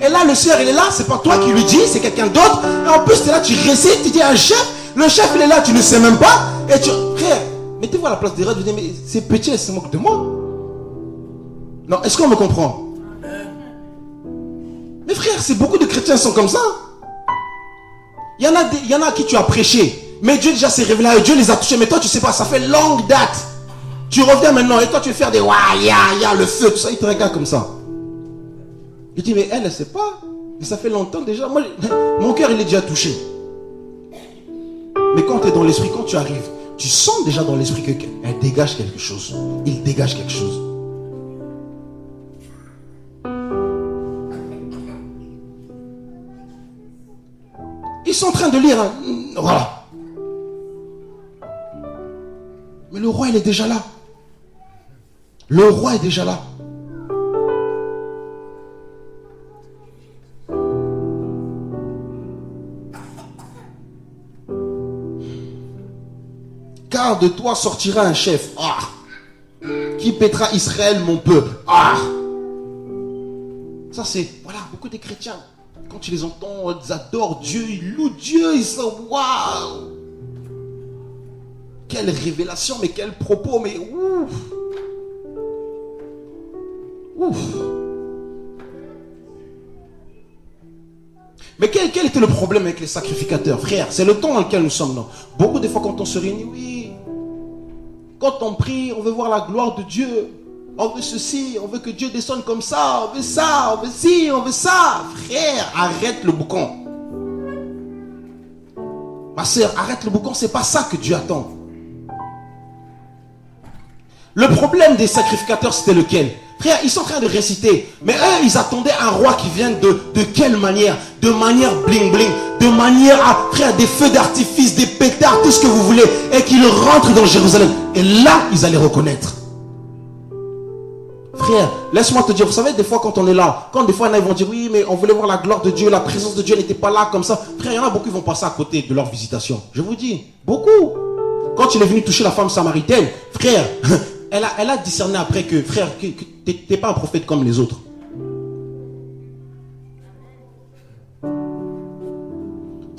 Et là, le Seigneur, il est là, c'est pas toi qui lui dis, c'est quelqu'un d'autre. Et en plus, tu es là, tu récites, tu dis à un chef, le chef, il est là, tu ne sais même pas. Et frère, mettez-vous à la place d'Hérode, vous dites, mais c'est petit, elle se moque de moi. Non, est-ce qu'on me comprend? Mais frère, c'est beaucoup de chrétiens sont comme ça. Il y en a à qui tu as prêché, mais Dieu déjà s'est révélé à eux, Dieu les a touchés, mais toi tu sais pas, ça fait longue date. Tu reviens maintenant et toi tu veux faire des le feu, tout ça, il te regarde comme ça. Il dit, mais elle sait pas, mais ça fait longtemps déjà, moi, mon cœur il est déjà touché. Mais quand tu es dans l'esprit, quand tu arrives, tu sens déjà dans l'esprit qu'elle dégage quelque chose. Il dégage quelque chose. Ils sont en train de lire. Voilà. Mais le roi, il est déjà là. Le roi est déjà là. Car de toi sortira un chef. Qui paîtra Israël, mon peuple. Ça, c'est... Voilà, beaucoup de chrétiens. Quand tu les entends, ils adorent Dieu, ils louent Dieu, ils sont waouh! Quelle révélation, mais quel propos, mais ouf! Ouf! Mais quel était le problème avec les sacrificateurs, frère? C'est le temps dans lequel nous sommes, non? Beaucoup de fois, quand on se réunit, oui, quand on prie, on veut voir la gloire de Dieu. On veut ceci, on veut que Dieu descende comme ça, on veut ça, on veut ci, on veut ça. Frère, arrête le boucan. Ma soeur, arrête le boucan, c'est pas ça que Dieu attend. Le problème des sacrificateurs, c'était lequel? Frère, ils sont en train de réciter. Mais eux, ils attendaient un roi qui vienne de quelle manière? De manière bling bling. De manière à, frère, des feux d'artifice, des pétards, tout ce que vous voulez. Et qu'il rentre dans Jérusalem. Et là, ils allaient reconnaître. Frère, laisse-moi te dire, vous savez, des fois quand on est là, quand des fois il y en a, ils vont dire, oui, mais on voulait voir la gloire de Dieu, la présence de Dieu n'était pas là comme ça. Frère, il y en a beaucoup qui vont passer à côté de leur visitation. Je vous dis, beaucoup. Quand il est venu toucher la femme samaritaine, frère, elle a discerné après que, frère, que tu n'es pas un prophète comme les autres.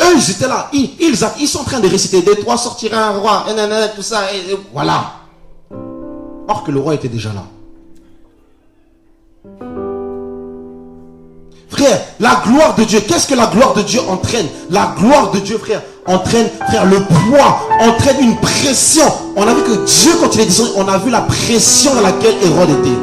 Eux, ils étaient là, ils sont en train de réciter, de toi sortira un roi, tout ça, et voilà. Or que le roi était déjà là. Frère, la gloire de Dieu, qu'est-ce que la gloire de Dieu entraîne? La gloire de Dieu, frère, entraîne, frère, le poids, entraîne une pression. On a vu que Dieu, quand il est descendu, on a vu la pression dans laquelle Hérode était.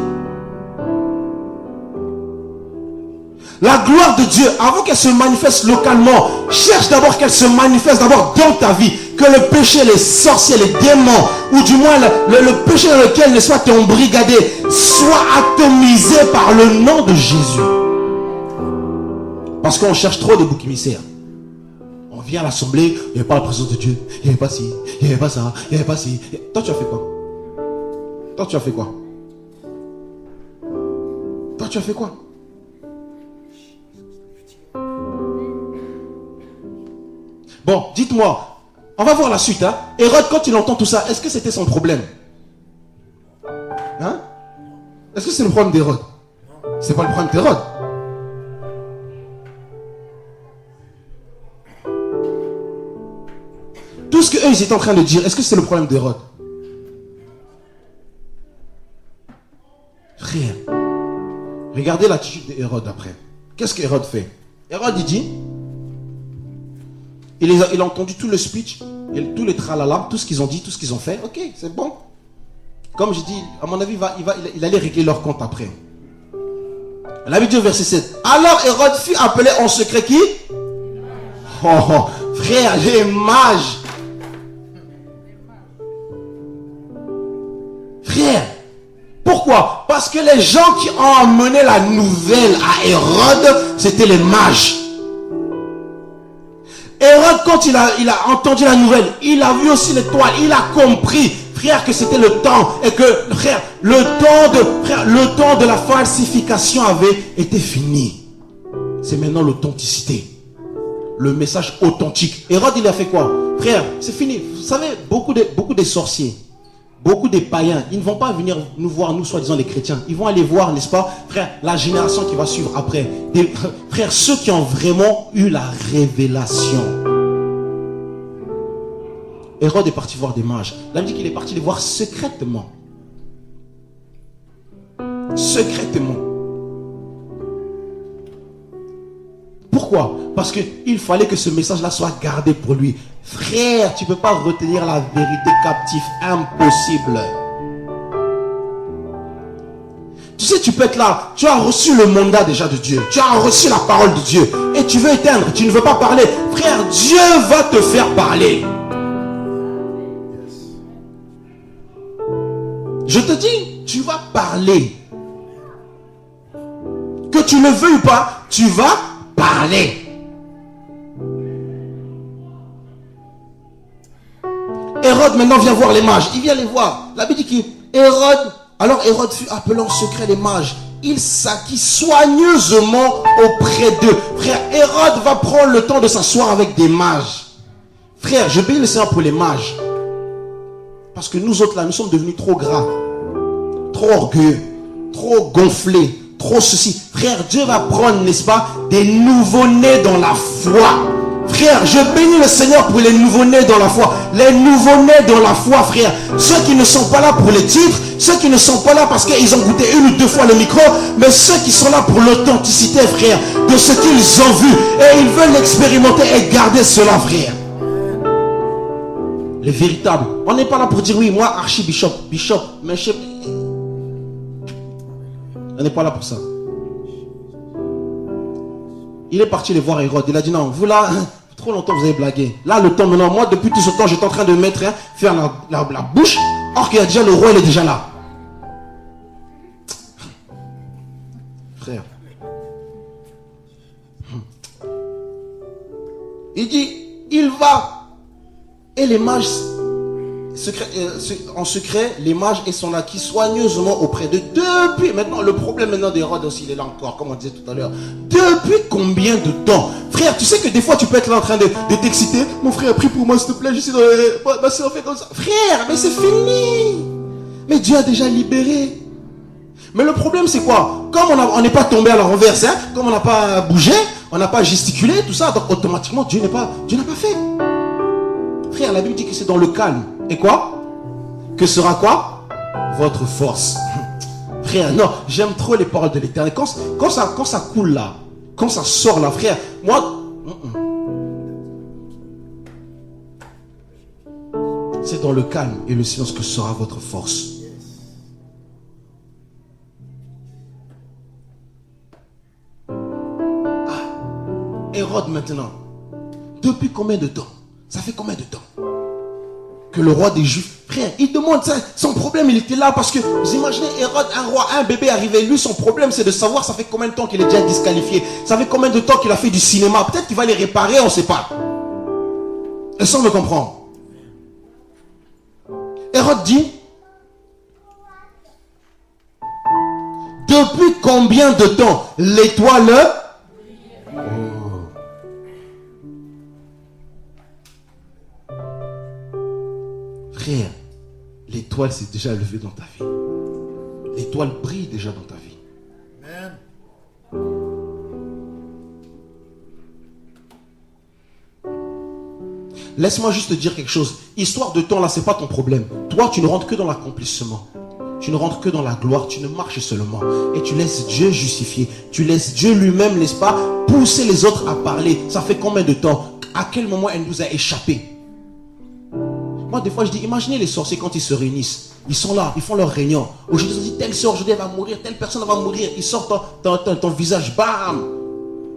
La gloire de Dieu, avant qu'elle se manifeste localement, cherche d'abord qu'elle se manifeste d'abord dans ta vie. Que le péché, les sorciers, les démons, ou du moins le péché dans lequel ne soit embrigadé, soit atomisé par le nom de Jésus. Parce qu'on cherche trop de boucs émissaires. On vient à l'assemblée, il n'y avait pas la présence de Dieu, il n'y avait pas ci, il n'y avait pas ça, il n'y avait pas ci. Toi, tu as fait quoi? Toi, tu as fait quoi? Toi, tu as fait quoi? Bon, dites-moi, on va voir la suite. Hein? Hérode, quand il entend tout ça, est-ce que c'était son problème? Hein? Est-ce que c'est le problème d'Hérode? C'est pas le problème d'Hérode. Tout ce qu'eux, ils étaient en train de dire, est-ce que c'est le problème d'Hérode? Frère, regardez l'attitude d'Hérode après. Qu'est-ce qu'Hérode fait? Hérode, il dit, il a entendu tout le speech, tout le tralala, tout ce qu'ils ont dit, tout ce qu'ils ont fait. Ok, c'est bon. comme je dis, à mon avis, il allait régler leur compte après. La Bible dit au verset 7. Alors Hérode fut appelé en secret qui? Oh, frère, les mages. Frère, pourquoi? Parce que les gens qui ont amené la nouvelle à Hérode, c'était les mages. Hérode, quand il a entendu la nouvelle, il a vu aussi l'étoile, il a compris, frère, que c'était le temps, et que, frère, le temps de la falsification avait été fini. C'est maintenant l'authenticité, le message authentique. Hérode, il a fait quoi? Frère, c'est fini. Vous savez, beaucoup de sorciers, beaucoup des païens, ils ne vont pas venir nous voir, nous, soi-disant les chrétiens. Ils vont aller voir, n'est-ce pas, frère, la génération qui va suivre après. Frère, ceux qui ont vraiment eu la révélation. Hérode est parti voir des mages. Là, il dit qu'il est parti les voir secrètement. Secrètement. Pourquoi? Parce qu'il fallait que ce message-là soit gardé pour lui. Frère, tu ne peux pas retenir la vérité captive. Impossible. Tu sais, tu peux être là. Tu as reçu le mandat déjà de Dieu. Tu as reçu la parole de Dieu. Et tu veux éteindre. Tu ne veux pas parler. Frère, Dieu va te faire parler. Je te dis, tu vas parler. Que tu le veuilles ou pas, tu vas parler. Hérode maintenant vient voir les mages. Il vient les voir. La Bible dit alors Hérode fut appelé en secret les mages. Il s'acquit soigneusement auprès d'eux. Frère, Hérode va prendre le temps de s'asseoir avec des mages. Frère, je bénis le Seigneur pour les mages. Parce que nous autres là, nous sommes devenus trop gras, trop orgueilleux, trop gonflés, trop ceci. Frère, Dieu va prendre, n'est-ce pas, des nouveaux-nés dans la foi. Frère, je bénis le Seigneur pour les nouveaux-nés dans la foi. Les nouveaux-nés dans la foi, frère. Ceux qui ne sont pas là pour les titres, ceux qui ne sont pas là parce qu'ils ont goûté une ou deux fois le micro, mais ceux qui sont là pour l'authenticité, frère, de ce qu'ils ont vu. Et ils veulent l'expérimenter et garder cela, frère. Les véritables. On n'est pas là pour dire oui, moi archibishop, bishop, mais je... On n'est pas là pour ça. Il est parti les voir Hérode. Il a dit non, vous là, trop longtemps vous avez blagué. Là le temps maintenant, moi depuis tout ce temps j'étais en train de mettre, faire la bouche. Or qu'il y a déjà le roi, il est déjà là. Frère. Il dit, il va. Et les mages, en secret, les mages et sont acquis soigneusement auprès d'eux. Depuis, maintenant, le problème maintenant d'Hérode aussi, il est là encore, comme on disait tout à l'heure. Depuis combien de temps? Frère, tu sais que des fois, tu peux être là en train de t'exciter. Mon frère, prie pour moi, s'il te plaît, je suis dans ma soeur fait comme ça. Frère, mais c'est fini. Mais Dieu a déjà libéré. Mais le problème, c'est quoi? Comme on n'est pas tombé à la renverse, hein, comme on n'a pas bougé, on n'a pas gesticulé, tout ça, donc automatiquement, Dieu n'a pas fait. Frère, la Bible dit que c'est dans le calme. Et quoi? Que sera quoi? Votre force. Frère, non, j'aime trop les paroles de l'Éternel. Quand ça coule là, quand ça sort là, frère, moi... C'est dans le calme et le silence que sera votre force. Hérode maintenant. Depuis combien de temps? Ça fait combien de temps que le roi des Juifs, frère, il demande ça. Son problème, il était là parce que, vous imaginez, Hérode, un roi, un bébé arrivé. Lui, son problème, c'est de savoir ça fait combien de temps qu'il est déjà disqualifié. Ça fait combien de temps qu'il a fait du cinéma. Peut-être qu'il va les réparer, on ne sait pas. Est-ce qu'on me comprend? Hérode dit, depuis combien de temps l'étoile... Frère, l'étoile s'est déjà levée dans ta vie. L'étoile brille déjà dans ta vie. Amen. Laisse-moi juste te dire quelque chose. Histoire de temps là, c'est pas ton problème. Toi, tu ne rentres que dans l'accomplissement. Tu ne rentres que dans la gloire. Tu ne marches seulement. Et tu laisses Dieu justifier. Tu laisses Dieu lui-même, n'est-ce pas, pousser les autres à parler. Ça fait combien de temps? À quel moment elle nous a échappé? Moi, des fois, je dis, imaginez les sorciers quand ils se réunissent. Ils sont là, ils font leur réunion. Aujourd'hui, ils ont dit, telle sœur, aujourd'hui, elle va mourir, telle personne va mourir. Ils sortent ton visage, bam.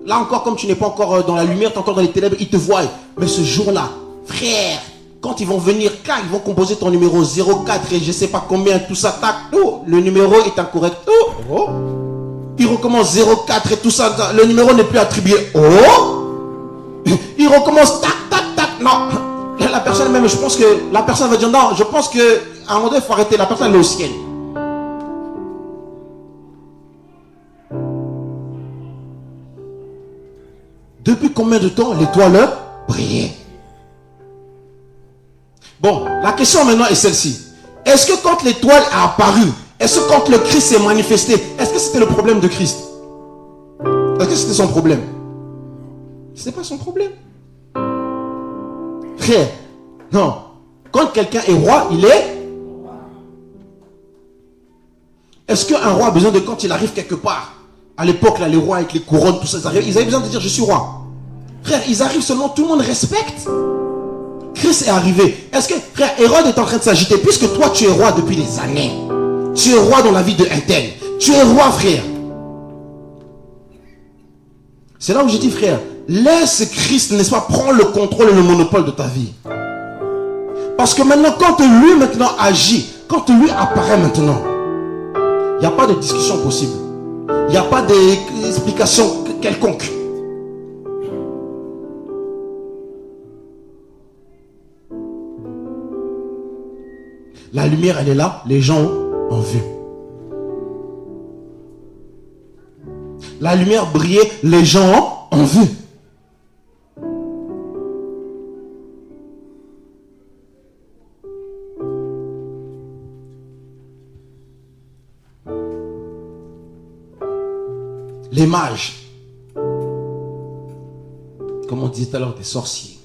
Là encore, comme tu n'es pas encore dans la lumière, tu es encore dans les ténèbres, ils te voient. Mais ce jour-là, frère, quand ils vont venir, quand ils vont composer ton numéro 04 et je ne sais pas combien, tout ça, tac, oh, le numéro est incorrect. Oh, oh. Ils recommencent 04 et tout ça, le numéro n'est plus attribué. Oh, ils recommencent tac, tac, tac. Non, la personne même, je pense que la personne va dire non, je pense qu'à un moment donné, il faut arrêter. La personne elle est au ciel. Depuis combien de temps l'étoile brillait? Bon, la question maintenant est celle-ci. Est-ce que quand l'étoile a apparu, est-ce que quand le Christ s'est manifesté, est-ce que c'était le problème de Christ? Est-ce que c'était son problème? Ce n'est pas son problème. Frère, non. Quand quelqu'un est roi, il est... Est-ce qu'un roi a besoin de, quand il arrive quelque part, à l'époque, là, les rois avec les couronnes, tout ça, ils avaient besoin de dire je suis roi. Frère, ils arrivent seulement, tout le monde respecte. Christ est arrivé. Est-ce que, frère, Hérode est en train de s'agiter, puisque toi tu es roi depuis des années. Tu es roi dans la vie de un tel. Tu es roi, frère. C'est là où j'ai dit, frère, laisse Christ, n'est-ce pas, prendre le contrôle et le monopole de ta vie. Parce que maintenant, quand lui maintenant agit, quand lui apparaît maintenant, il n'y a pas de discussion possible. Il n'y a pas d'explication quelconque. La lumière, elle est là, les gens ont vu. La lumière brillait, les gens ont vu. Les mages, comme on disait tout à l'heure, des sorciers.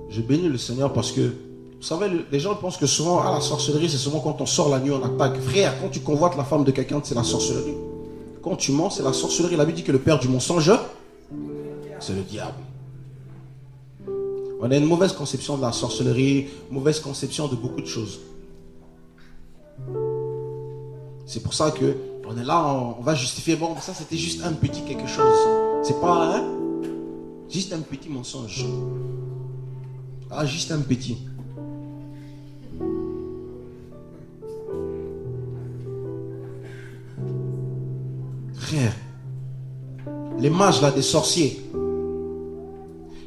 Je bénis le Seigneur parce que, vous savez, les gens pensent que souvent, la sorcellerie, c'est souvent quand on sort la nuit, on attaque. Frère, quand tu convoites la femme de quelqu'un, c'est la sorcellerie. Quand tu mens, c'est la sorcellerie. La Bible dit que le père du mensonge, c'est le diable. On a une mauvaise conception de la sorcellerie, mauvaise conception de beaucoup de choses. C'est pour ça que on est là, on va justifier. Bon, ça c'était juste un petit quelque chose. C'est pas, juste un petit mensonge. Ah, juste un petit. Frère, les mages là, des sorciers.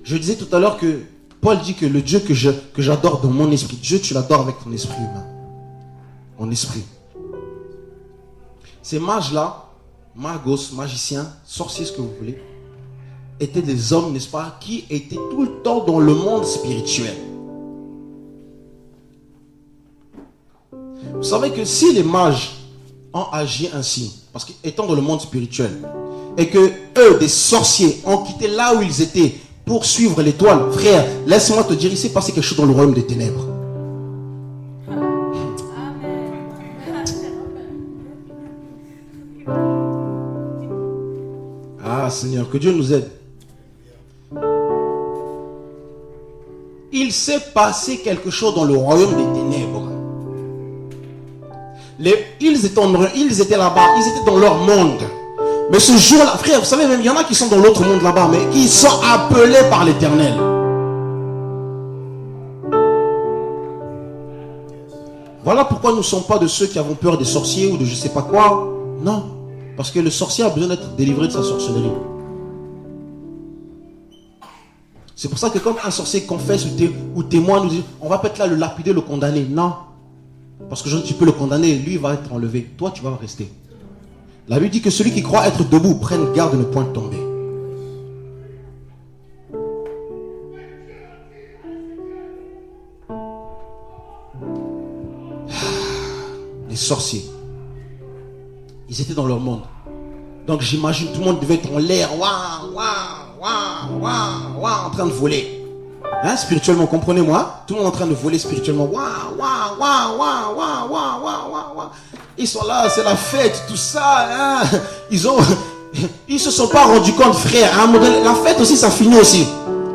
Je disais tout à l'heure que Paul dit que le Dieu que j'adore dans mon esprit, Dieu tu l'adores avec ton esprit humain. Mon esprit. Ces mages-là, magos, magiciens, sorciers, ce que vous voulez, étaient des hommes, n'est-ce pas, qui étaient tout le temps dans le monde spirituel. Vous savez que si les mages ont agi ainsi, parce qu'étant dans le monde spirituel, et que eux, des sorciers, ont quitté là où ils étaient pour suivre l'étoile, frère, laisse-moi te dire, il s'est passé quelque chose dans le royaume des ténèbres. Ah Seigneur, que Dieu nous aide. Il s'est passé quelque chose dans le royaume des ténèbres. Ils étaient là-bas, ils étaient dans leur monde. Mais ce jour-là, frère, vous savez, même il y en a qui sont dans l'autre monde là-bas, mais qui sont appelés par l'Éternel. Voilà pourquoi nous ne sommes pas de ceux qui avons peur des sorciers ou de je ne sais pas quoi. Non. Parce que le sorcier a besoin d'être délivré de sa sorcellerie. C'est pour ça que quand un sorcier confesse ou témoigne, nous dit, on va peut-être là le lapider, le condamner. Non. Parce que tu peux le condamner, lui il va être enlevé. Toi tu vas rester. La Bible dit que celui qui croit être debout prenne garde de ne point tomber. Les sorciers, ils étaient dans leur monde. Donc j'imagine tout le monde devait être en l'air, waouh, waouh, waouh, waouh, waouh, en train de voler. Hein, spirituellement, comprenez-moi. Tout le monde en train de voler spirituellement. Waouh, waouh, waouh, waouh, waouh, waouh, waouh, waouh. Ils sont là, c'est la fête, tout ça. Hein. Ils se sont pas rendus compte, frère. À un moment donné, la fête aussi, ça finit aussi.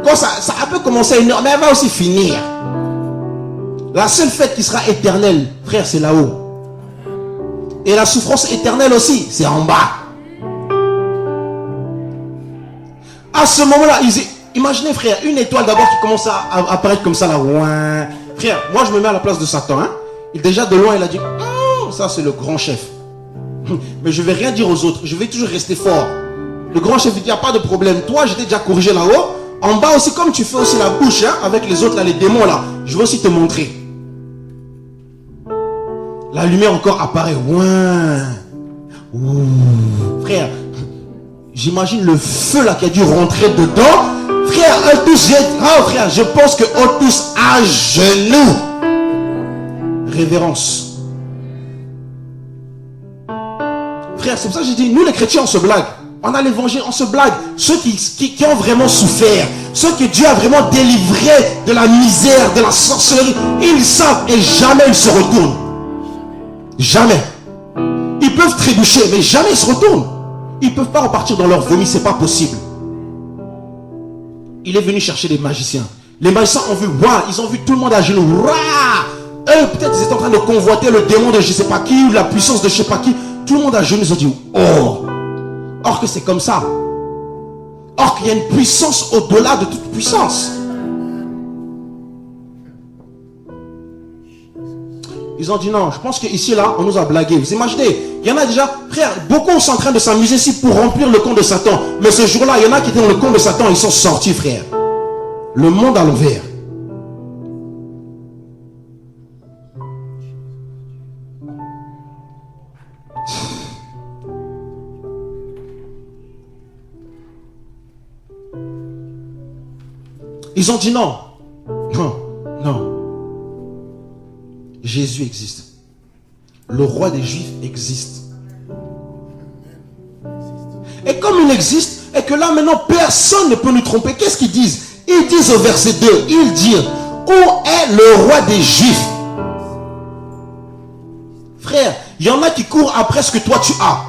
Quand ça a peu commencé à 1h, mais elle va aussi finir. La seule fête qui sera éternelle, frère, c'est là-haut. Et la souffrance éternelle aussi, c'est en bas. À ce moment-là, imaginez, frère, une étoile d'abord qui commence à apparaître comme ça là. Ouin. Frère, moi je me mets à la place de Satan. Hein? Et déjà de loin, il a dit, ça c'est le grand chef. Mais je ne vais rien dire aux autres. Je vais toujours rester fort. Le grand chef, il dit, il n'y a pas de problème. Toi, j'étais déjà corrigé là-haut. En bas aussi, comme tu fais aussi la bouche hein, avec les autres, là, les démons là, je vais aussi te montrer. La lumière encore apparaît. Ouin. Ouh. Frère, j'imagine le feu là qui a dû rentrer dedans. Frère, eux tous, frère, je pense que eux tous à genoux. Révérence. Frère, c'est pour ça que j'ai dit, nous les chrétiens, on se blague. On a l'évangile, on se blague. Ceux qui ont vraiment souffert, ceux que Dieu a vraiment délivrés de la misère, de la sorcellerie, ils savent et jamais ils se retournent. Jamais. Ils peuvent trébucher, mais jamais ils se retournent. Ils ne peuvent pas repartir dans leur vomi, c'est pas possible. Il est venu chercher des magiciens. Les magiciens ont vu, waouh, ils ont vu tout le monde à genoux. Waouh. Eux, peut-être ils étaient en train de convoiter le démon de je ne sais pas qui, ou la puissance de je ne sais pas qui. Tout le monde à genoux, ils ont dit, oh. Or que c'est comme ça. Or qu'il y a une puissance au-delà de toute puissance. Ils ont dit non, je pense qu'ici là, on nous a blagué. Vous imaginez, il y en a déjà, frère, beaucoup sont en train de s'amuser ici pour remplir le compte de Satan. Mais ce jour-là, il y en a qui étaient dans le compte de Satan, ils sont sortis, frère. Le monde à l'envers. Ils ont dit non. Non, non. Jésus existe. Le roi des Juifs existe. Et comme il existe, et que là maintenant personne ne peut nous tromper, qu'est-ce qu'ils disent? Ils disent au verset 2, ils disent, où est le roi des Juifs? Frère, il y en a qui courent après ce que toi tu as.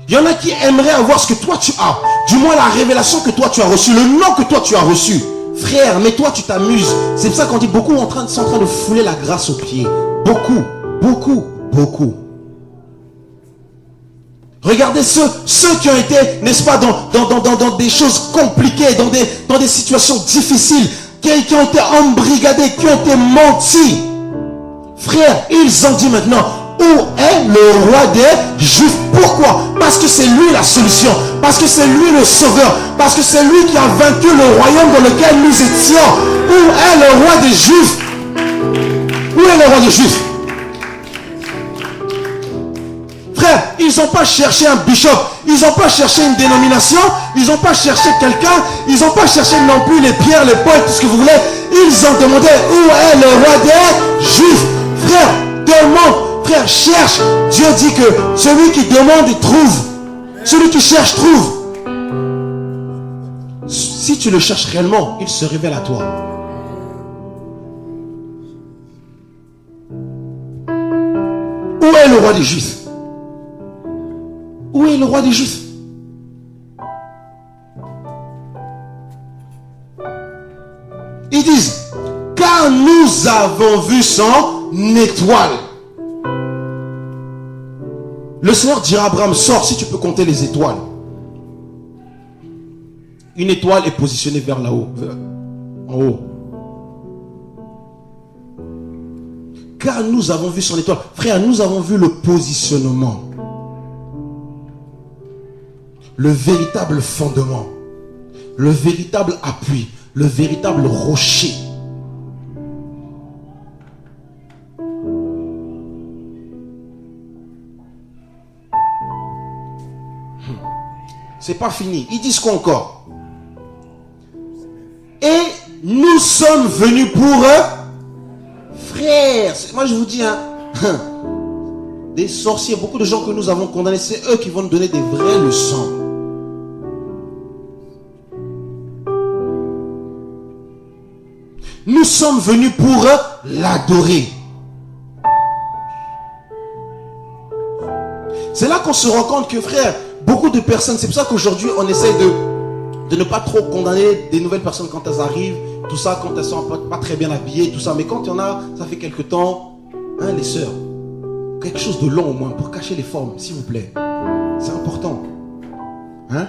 Il y en a qui aimeraient avoir ce que toi tu as. Du moins la révélation que toi tu as reçue, le nom que toi tu as reçu. Frère, mais toi tu t'amuses. C'est pour ça qu'on dit beaucoup sont en train de fouler la grâce aux pieds. Beaucoup, beaucoup, beaucoup. Regardez ceux qui ont été, n'est-ce pas, dans des choses compliquées, dans des situations difficiles, qui ont été embrigadés, qui ont été mentis. Frère, ils ont dit maintenant, où est le roi des Juifs? Pourquoi? Parce que c'est lui la solution. Parce que c'est lui le sauveur. Parce que c'est lui qui a vaincu le royaume dans lequel nous étions. Où est le roi des Juifs? Où est le roi des Juifs? Frère, ils n'ont pas cherché un bishop. Ils n'ont pas cherché une dénomination. Ils n'ont pas cherché quelqu'un. Ils n'ont pas cherché non plus les pierres, les points, tout ce que vous voulez. Ils ont demandé, où est le roi des Juifs? Frère, demande. Frère, cherche. Dieu dit que celui qui demande, il trouve. Celui qui cherche, trouve. Si tu le cherches réellement, il se révèle à toi. Où est le roi des Juifs? Où est le roi des Juifs? Ils disent, car nous avons vu son étoile. Le Seigneur dira à Abraham, sors si tu peux compter les étoiles. Une étoile est positionnée vers là-haut, en haut. Car nous avons vu son étoile. Frère, nous avons vu le positionnement. Le véritable fondement. Le véritable appui. Le véritable rocher. C'est pas fini. Ils disent quoi encore? Et nous sommes venus pour eux. Frères, moi je vous dis, hein, des sorciers, beaucoup de gens que nous avons condamnés, c'est eux qui vont nous donner des vraies leçons. Nous sommes venus pour l'adorer. C'est là qu'on se rend compte que, frère, beaucoup de personnes, c'est pour ça qu'aujourd'hui on essaie de ne pas trop condamner des nouvelles personnes quand elles arrivent, tout ça, quand elles sont pas très bien habillées, tout ça. Mais quand il y en a, ça fait quelque temps, hein, les sœurs, quelque chose de long au moins, pour cacher les formes, s'il vous plaît. C'est important. Hein?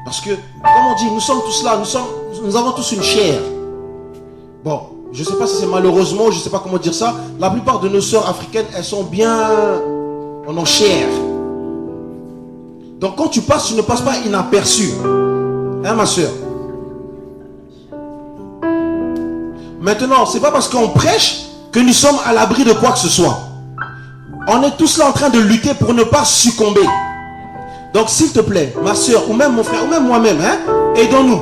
Parce que, comme on dit, nous sommes tous là, nous avons tous une chair. Bon, je ne sais pas si c'est malheureusement, je ne sais pas comment dire ça. La plupart de nos sœurs africaines, elles sont bien en chair. Donc quand tu passes, tu ne passes pas inaperçu. Hein, ma soeur? Maintenant, c'est pas parce qu'on prêche que nous sommes à l'abri de quoi que ce soit. On est tous là en train de lutter pour ne pas succomber. Donc s'il te plaît, ma soeur, ou même mon frère, ou même moi-même, hein, aidons-nous.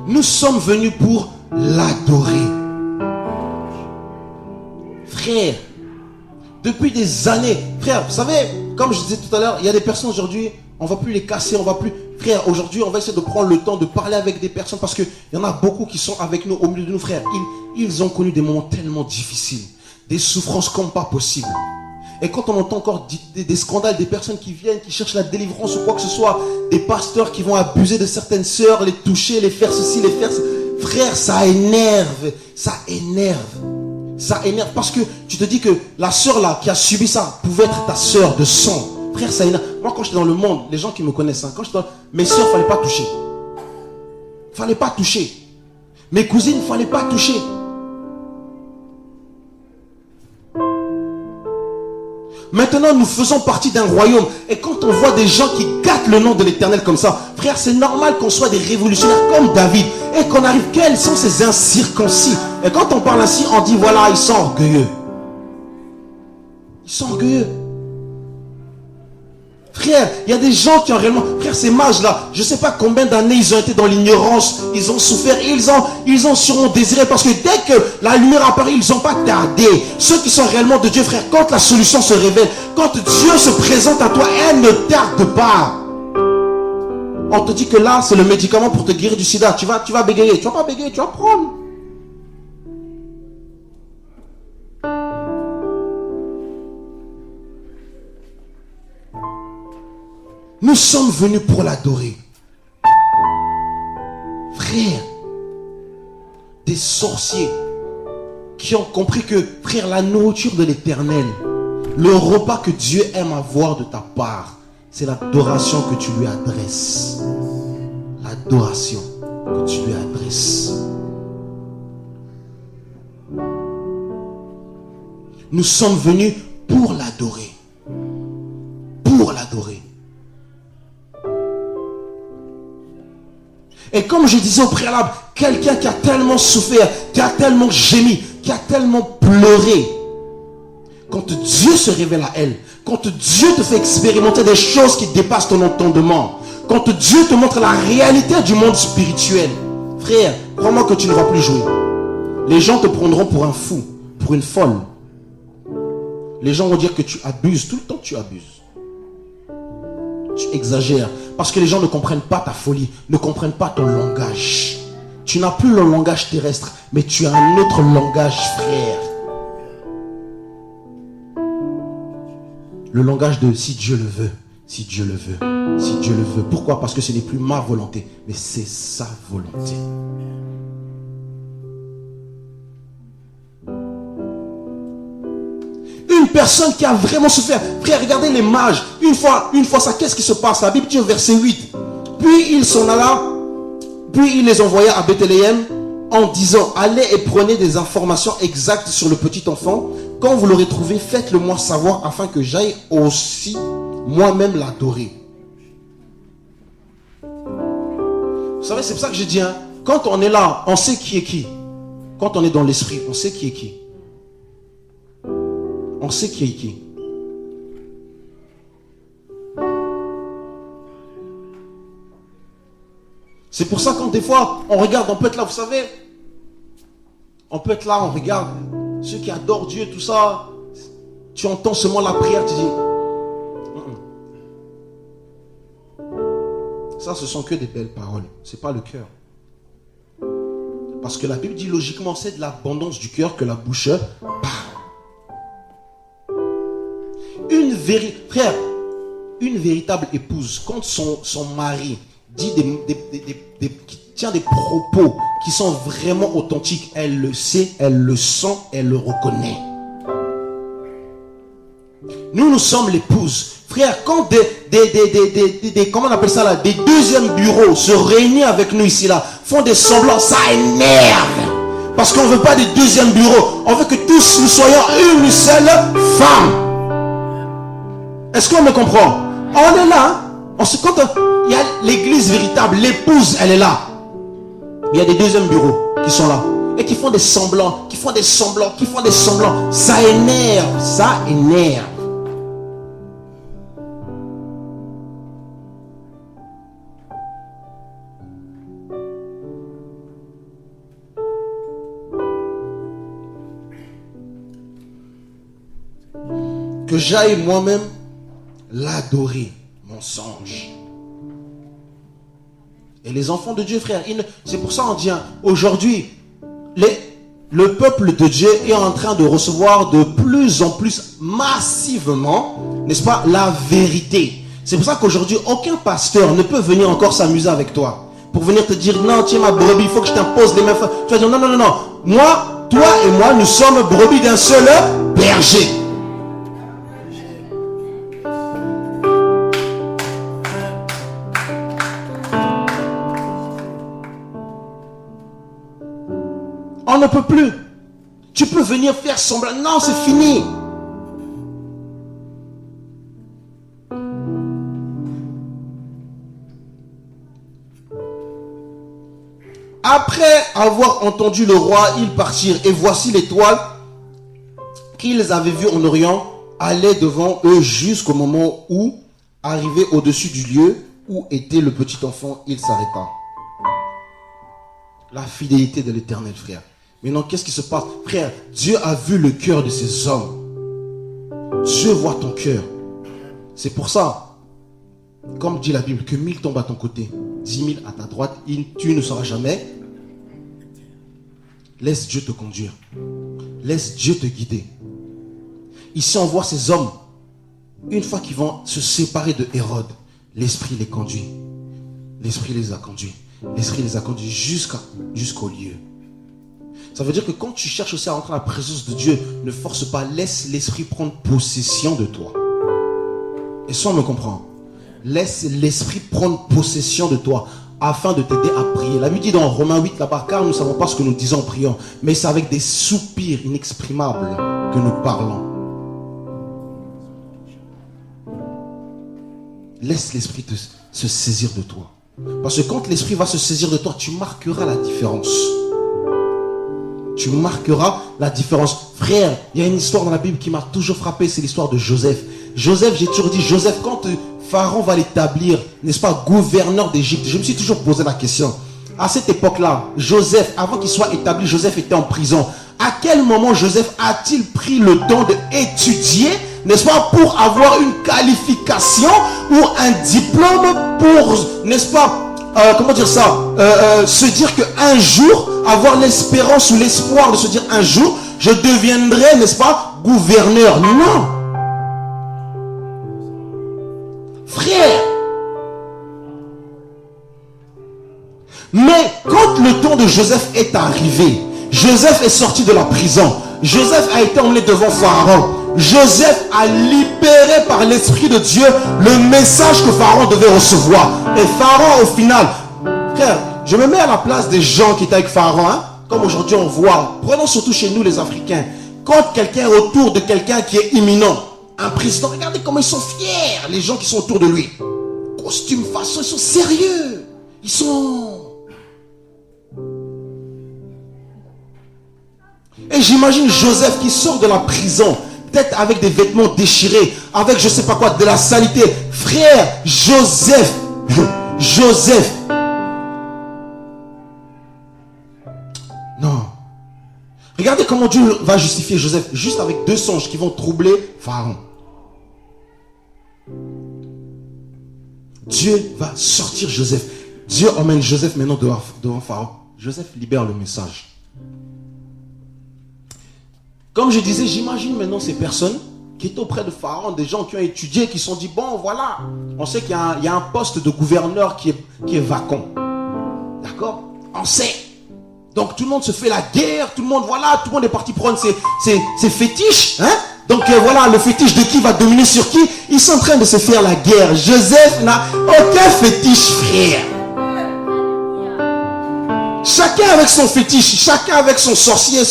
Nous sommes venus pour l'adorer. Frère, depuis des années, frère, vous savez, comme je disais tout à l'heure, il y a des personnes aujourd'hui, on ne va plus les casser, on va plus... Frère, aujourd'hui, on va essayer de prendre le temps de parler avec des personnes parce qu'il y en a beaucoup qui sont avec nous, au milieu de nous, frère. Ils ont connu des moments tellement difficiles, des souffrances comme pas possible. Et quand on entend encore des scandales, des personnes qui viennent, qui cherchent la délivrance ou quoi que ce soit, des pasteurs qui vont abuser de certaines sœurs, les toucher, les faire ceci, les faire... Frère, ça énerve, ça énerve. Ça énerve parce que tu te dis que la sœur là qui a subi ça pouvait être ta sœur de sang. Frère, ça énerve. Moi quand j'étais dans le monde, les gens qui me connaissent, hein, quand j'étais dans... mes sœurs, fallait pas toucher. Fallait pas toucher. Mes cousines, fallait pas toucher. Maintenant, nous faisons partie d'un royaume. Et quand on voit des gens qui gâtent le nom de l'Éternel comme ça, frère, c'est normal qu'on soit des révolutionnaires comme David. Et qu'on arrive, quels sont ces incirconcis? Et quand on parle ainsi, on dit, voilà, ils sont orgueilleux. Ils sont orgueilleux. Frère, il y a des gens qui ont réellement... Frère, ces mages-là, je ne sais pas combien d'années ils ont été dans l'ignorance. Ils ont souffert. Ils ont sûrement désiré. Parce que dès que la lumière apparaît, ils n'ont pas tardé. Ceux qui sont réellement de Dieu, frère, quand la solution se révèle, quand Dieu se présente à toi, elle ne tarde pas. On te dit que là, c'est le médicament pour te guérir du sida. Tu vas bégayer. Tu ne vas pas bégayer, tu vas prendre. Nous sommes venus pour l'adorer. Frère, des sorciers qui ont compris que, frère, la nourriture de l'Éternel, le repas que Dieu aime avoir de ta part, c'est l'adoration que tu lui adresses. L'adoration que tu lui adresses. Nous sommes venus pour l'adorer. Pour l'adorer. Et comme je disais au préalable, quelqu'un qui a tellement souffert, qui a tellement gémi, qui a tellement pleuré, quand Dieu se révèle à elle, quand Dieu te fait expérimenter des choses qui dépassent ton entendement, quand Dieu te montre la réalité du monde spirituel, frère, crois-moi que tu ne vas plus jouer. Les gens te prendront pour un fou, pour une folle. Les gens vont dire que tu abuses, tout le temps tu abuses. Tu exagères. Parce que les gens ne comprennent pas ta folie, ne comprennent pas ton langage. Tu n'as plus le langage terrestre, mais tu as un autre langage, frère. Le langage de si Dieu le veut, si Dieu le veut, si Dieu le veut. Pourquoi? Parce que ce n'est plus ma volonté, mais c'est sa volonté. Une personne qui a vraiment souffert. Frère, regardez les mages. Une fois ça, qu'est-ce qui se passe? La Bible dit au verset 8. Puis il s'en alla, puis il les envoya à Bethléem en disant, allez et prenez des informations exactes sur le petit enfant. Quand vous l'aurez trouvé, faites-le moi savoir afin que j'aille aussi moi-même l'adorer. Vous savez, c'est pour ça que je dis, hein, quand on est là, on sait qui est qui. Quand on est dans l'esprit, on sait qui est qui. On sait qui est qui. C'est pour ça quand des fois on regarde, on peut être là, vous savez, on peut être là, on regarde ceux qui adorent Dieu, tout ça. Tu entends seulement la prière, tu dis ça, ce sont que des belles paroles, c'est pas le cœur. Parce que la Bible dit logiquement, c'est de l'abondance du cœur que la bouche parle. Frère, une véritable épouse, quand son mari dit qui tient des propos qui sont vraiment authentiques, elle le sait, elle le sent, elle le reconnaît. Nous sommes l'épouse. Frère, quand comment on appelle ça là, des deuxièmes bureaux se réunissent avec nous ici là, font des semblants, ça énerve. Parce qu'on ne veut pas des deuxièmes bureaux. On veut que tous nous soyons une seule femme. Est-ce qu'on me comprend? On est là. Quand il y a l'église véritable, l'épouse, elle est là. Il y a des deuxièmes bureaux qui sont là. Et qui font des semblants, qui font des semblants, qui font des semblants. Ça énerve, ça énerve. Que j'aille moi-même l'adorer, mon songe. Et les enfants de Dieu, frère, c'est pour ça qu'on dit, aujourd'hui, le peuple de Dieu est en train de recevoir de plus en plus massivement, n'est-ce pas, la vérité. C'est pour ça qu'aujourd'hui, aucun pasteur ne peut venir encore s'amuser avec toi. Pour venir te dire, non, tiens ma brebis, il faut que je t'impose les mêmes... Tu vas dire, non, non, non, non. Moi, toi et moi, nous sommes brebis d'un seul berger. On ne peut plus. Tu peux venir faire semblant. Non, c'est fini. Après avoir entendu le roi, ils partirent. Et voici l'étoile qu'ils avaient vue en Orient allait devant eux jusqu'au moment où, arrivé au-dessus du lieu où était le petit enfant, il s'arrêta. La fidélité de l'Éternel, frère. Maintenant, qu'est-ce qui se passe? Frère, Dieu a vu le cœur de ces hommes. Dieu voit ton cœur. C'est pour ça, comme dit la Bible, que 1000 tombent à ton côté, 10 000 à ta droite, tu ne sauras jamais. Laisse Dieu te conduire. Laisse Dieu te guider. Ici, on voit ces hommes, une fois qu'ils vont se séparer de Hérode, l'Esprit les conduit. L'Esprit les a conduits. L'Esprit les a conduits jusqu'au lieu. Ça veut dire que quand tu cherches aussi à rentrer dans la présence de Dieu, ne force pas, laisse l'Esprit prendre possession de toi. Et ça, on me comprend. Laisse l'Esprit prendre possession de toi afin de t'aider à prier. La Bible dit dans Romains 8 là-bas, car nous ne savons pas ce que nous disons en priant, mais c'est avec des soupirs inexprimables que nous parlons. Laisse l'Esprit se saisir de toi. Parce que quand l'Esprit va se saisir de toi, tu marqueras la différence. Tu marqueras la différence. Frère, il y a une histoire dans la Bible qui m'a toujours frappé, c'est l'histoire de Joseph. Joseph, j'ai toujours dit, Joseph, quand Pharaon va l'établir, n'est-ce pas, gouverneur d'Égypte, je me suis toujours posé la question. À cette époque-là, Joseph, avant qu'il soit établi, Joseph était en prison. À quel moment Joseph a-t-il pris le temps d'étudier, n'est-ce pas, pour avoir une qualification ou un diplôme pour, n'est-ce pas, comment dire ça, se dire qu'un jour, avoir l'espérance ou l'espoir de se dire un jour, je deviendrai, n'est-ce pas, gouverneur. Non. Frère. Mais quand le temps de Joseph est arrivé, Joseph est sorti de la prison. Joseph a été emmené devant Pharaon. Joseph a libéré par l'Esprit de Dieu le message que Pharaon devait recevoir. Et Pharaon, au final, frère, je me mets à la place des gens qui étaient avec Pharaon, hein? Comme aujourd'hui on voit, prenons surtout chez nous les Africains, quand quelqu'un est autour de quelqu'un qui est imminent, un président, regardez comment ils sont fiers, les gens qui sont autour de lui. Costume, façon, ils sont sérieux. Ils sont... Et j'imagine Joseph qui sort de la prison, peut-être avec des vêtements déchirés, avec je sais pas quoi, de la saleté. Frère, Joseph, non. Regardez comment Dieu va justifier Joseph, juste avec 2 songes qui vont troubler Pharaon. Dieu va sortir Joseph. Dieu emmène Joseph maintenant devant Pharaon. Joseph libère le message. Comme je disais, j'imagine maintenant ces personnes qui étaient auprès de Pharaon, des gens qui ont étudié, qui se sont dit, bon voilà, on sait qu'il y a un poste de gouverneur qui est vacant. D'accord? On sait. Donc tout le monde se fait la guerre, tout le monde est parti prendre ses fétiches. Hein? Donc voilà, le fétiche de qui va dominer sur qui? Ils sont en train de se faire la guerre. Joseph n'a aucun fétiche, frère. Chacun avec son fétiche, chacun avec son sorcier,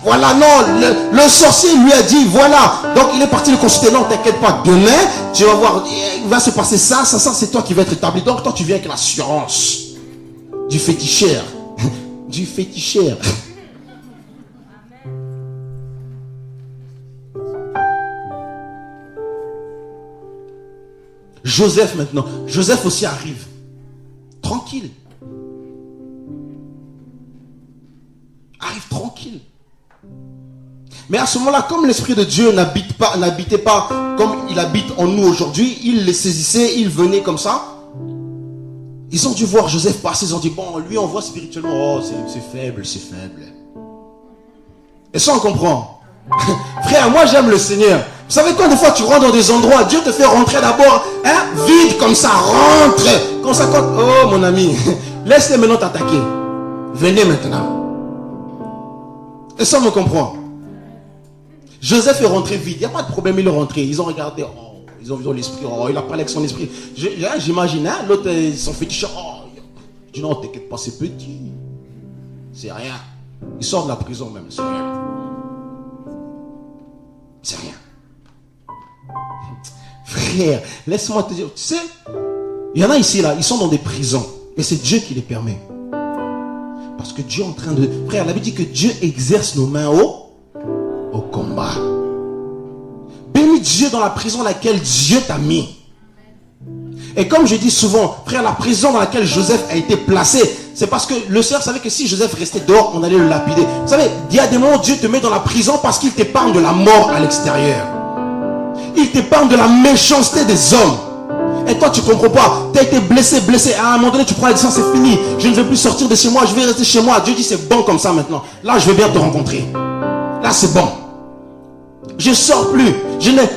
voilà, non, le sorcier lui a dit, voilà, donc il est parti le consulter, non, t'inquiète pas, demain, tu vas voir, il va se passer ça, c'est toi qui vas être établi, donc toi tu viens avec l'assurance du féticheur, du féticheur. Joseph maintenant, Joseph aussi arrive, tranquille. Arrive tranquille. Mais à ce moment-là, comme l'Esprit de Dieu n'habitait pas comme il habite en nous aujourd'hui, il les saisissait, il venait comme ça. Ils ont dû voir Joseph passer, ils ont dit, bon, lui on voit spirituellement, oh c'est faible, c'est faible. Et ça on comprend. Frère, moi j'aime le Seigneur. Vous savez quand des fois tu rentres dans des endroits, Dieu te fait rentrer d'abord, hein, vide comme ça, rentre. Comme ça, oh mon ami, laisse-les maintenant t'attaquer. Venez maintenant. Et ça me comprend. Joseph est rentré vide. Il n'y a pas de problème, il est rentré. Ils ont regardé. Oh, ils ont vu l'esprit. Oh, il a parlé avec son esprit. J'imagine, hein, l'autre, son féticheur. Oh, je dis non, t'inquiète pas, c'est petit. C'est rien. Il sort de la prison même. C'est rien. C'est rien. Frère, laisse-moi te dire. Tu sais, il y en a ici, là, ils sont dans des prisons. Et c'est Dieu qui les permet. Parce que Dieu est en train de... Frère, la Bible dit que Dieu exerce nos mains au combat. Bénis Dieu dans la prison dans laquelle Dieu t'a mis. Et comme je dis souvent, frère, la prison dans laquelle Joseph a été placé, c'est parce que le Seigneur savait que si Joseph restait dehors, on allait le lapider. Vous savez, il y a des moments où Dieu te met dans la prison parce qu'il t'épargne de la mort à l'extérieur. Il t'épargne de la méchanceté des hommes. Et toi tu comprends pas, tu as été blessé, à un moment donné tu prends la décision, c'est fini, je ne veux plus sortir de chez moi, je vais rester chez moi. Dieu dit c'est bon comme ça maintenant, là je veux bien te rencontrer, là c'est bon, je sors plus,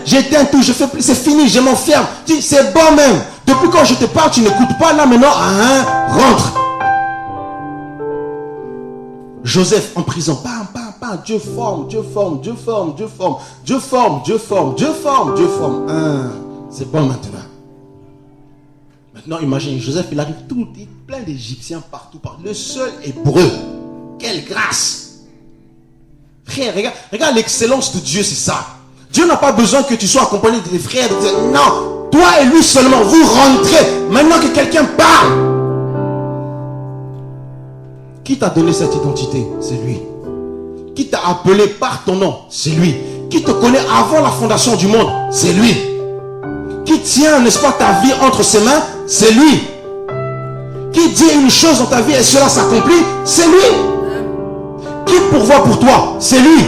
j'éteins tout, je fais plus, c'est fini, je m'enferme. Tu dis c'est bon même, depuis quand je te parle tu n'écoutes pas, là maintenant, rentre. Joseph en prison, bam, bam, bam, Dieu forme, c'est bon maintenant. Maintenant, imagine, Joseph, il arrive plein d'Égyptiens partout. Le seul hébreu. Quelle grâce. Frère, regarde l'excellence de Dieu, c'est ça. Dieu n'a pas besoin que tu sois accompagné de tes frères. Non, toi et lui seulement, vous rentrez. Maintenant que quelqu'un parle. Qui t'a donné cette identité? C'est lui. Qui t'a appelé par ton nom? C'est lui. Qui te connaît avant la fondation du monde? C'est lui. Qui tient, n'est-ce pas, ta vie entre ses mains? C'est lui. Qui dit une chose dans ta vie et cela s'accomplit? C'est lui. Qui pourvoit pour toi? C'est lui.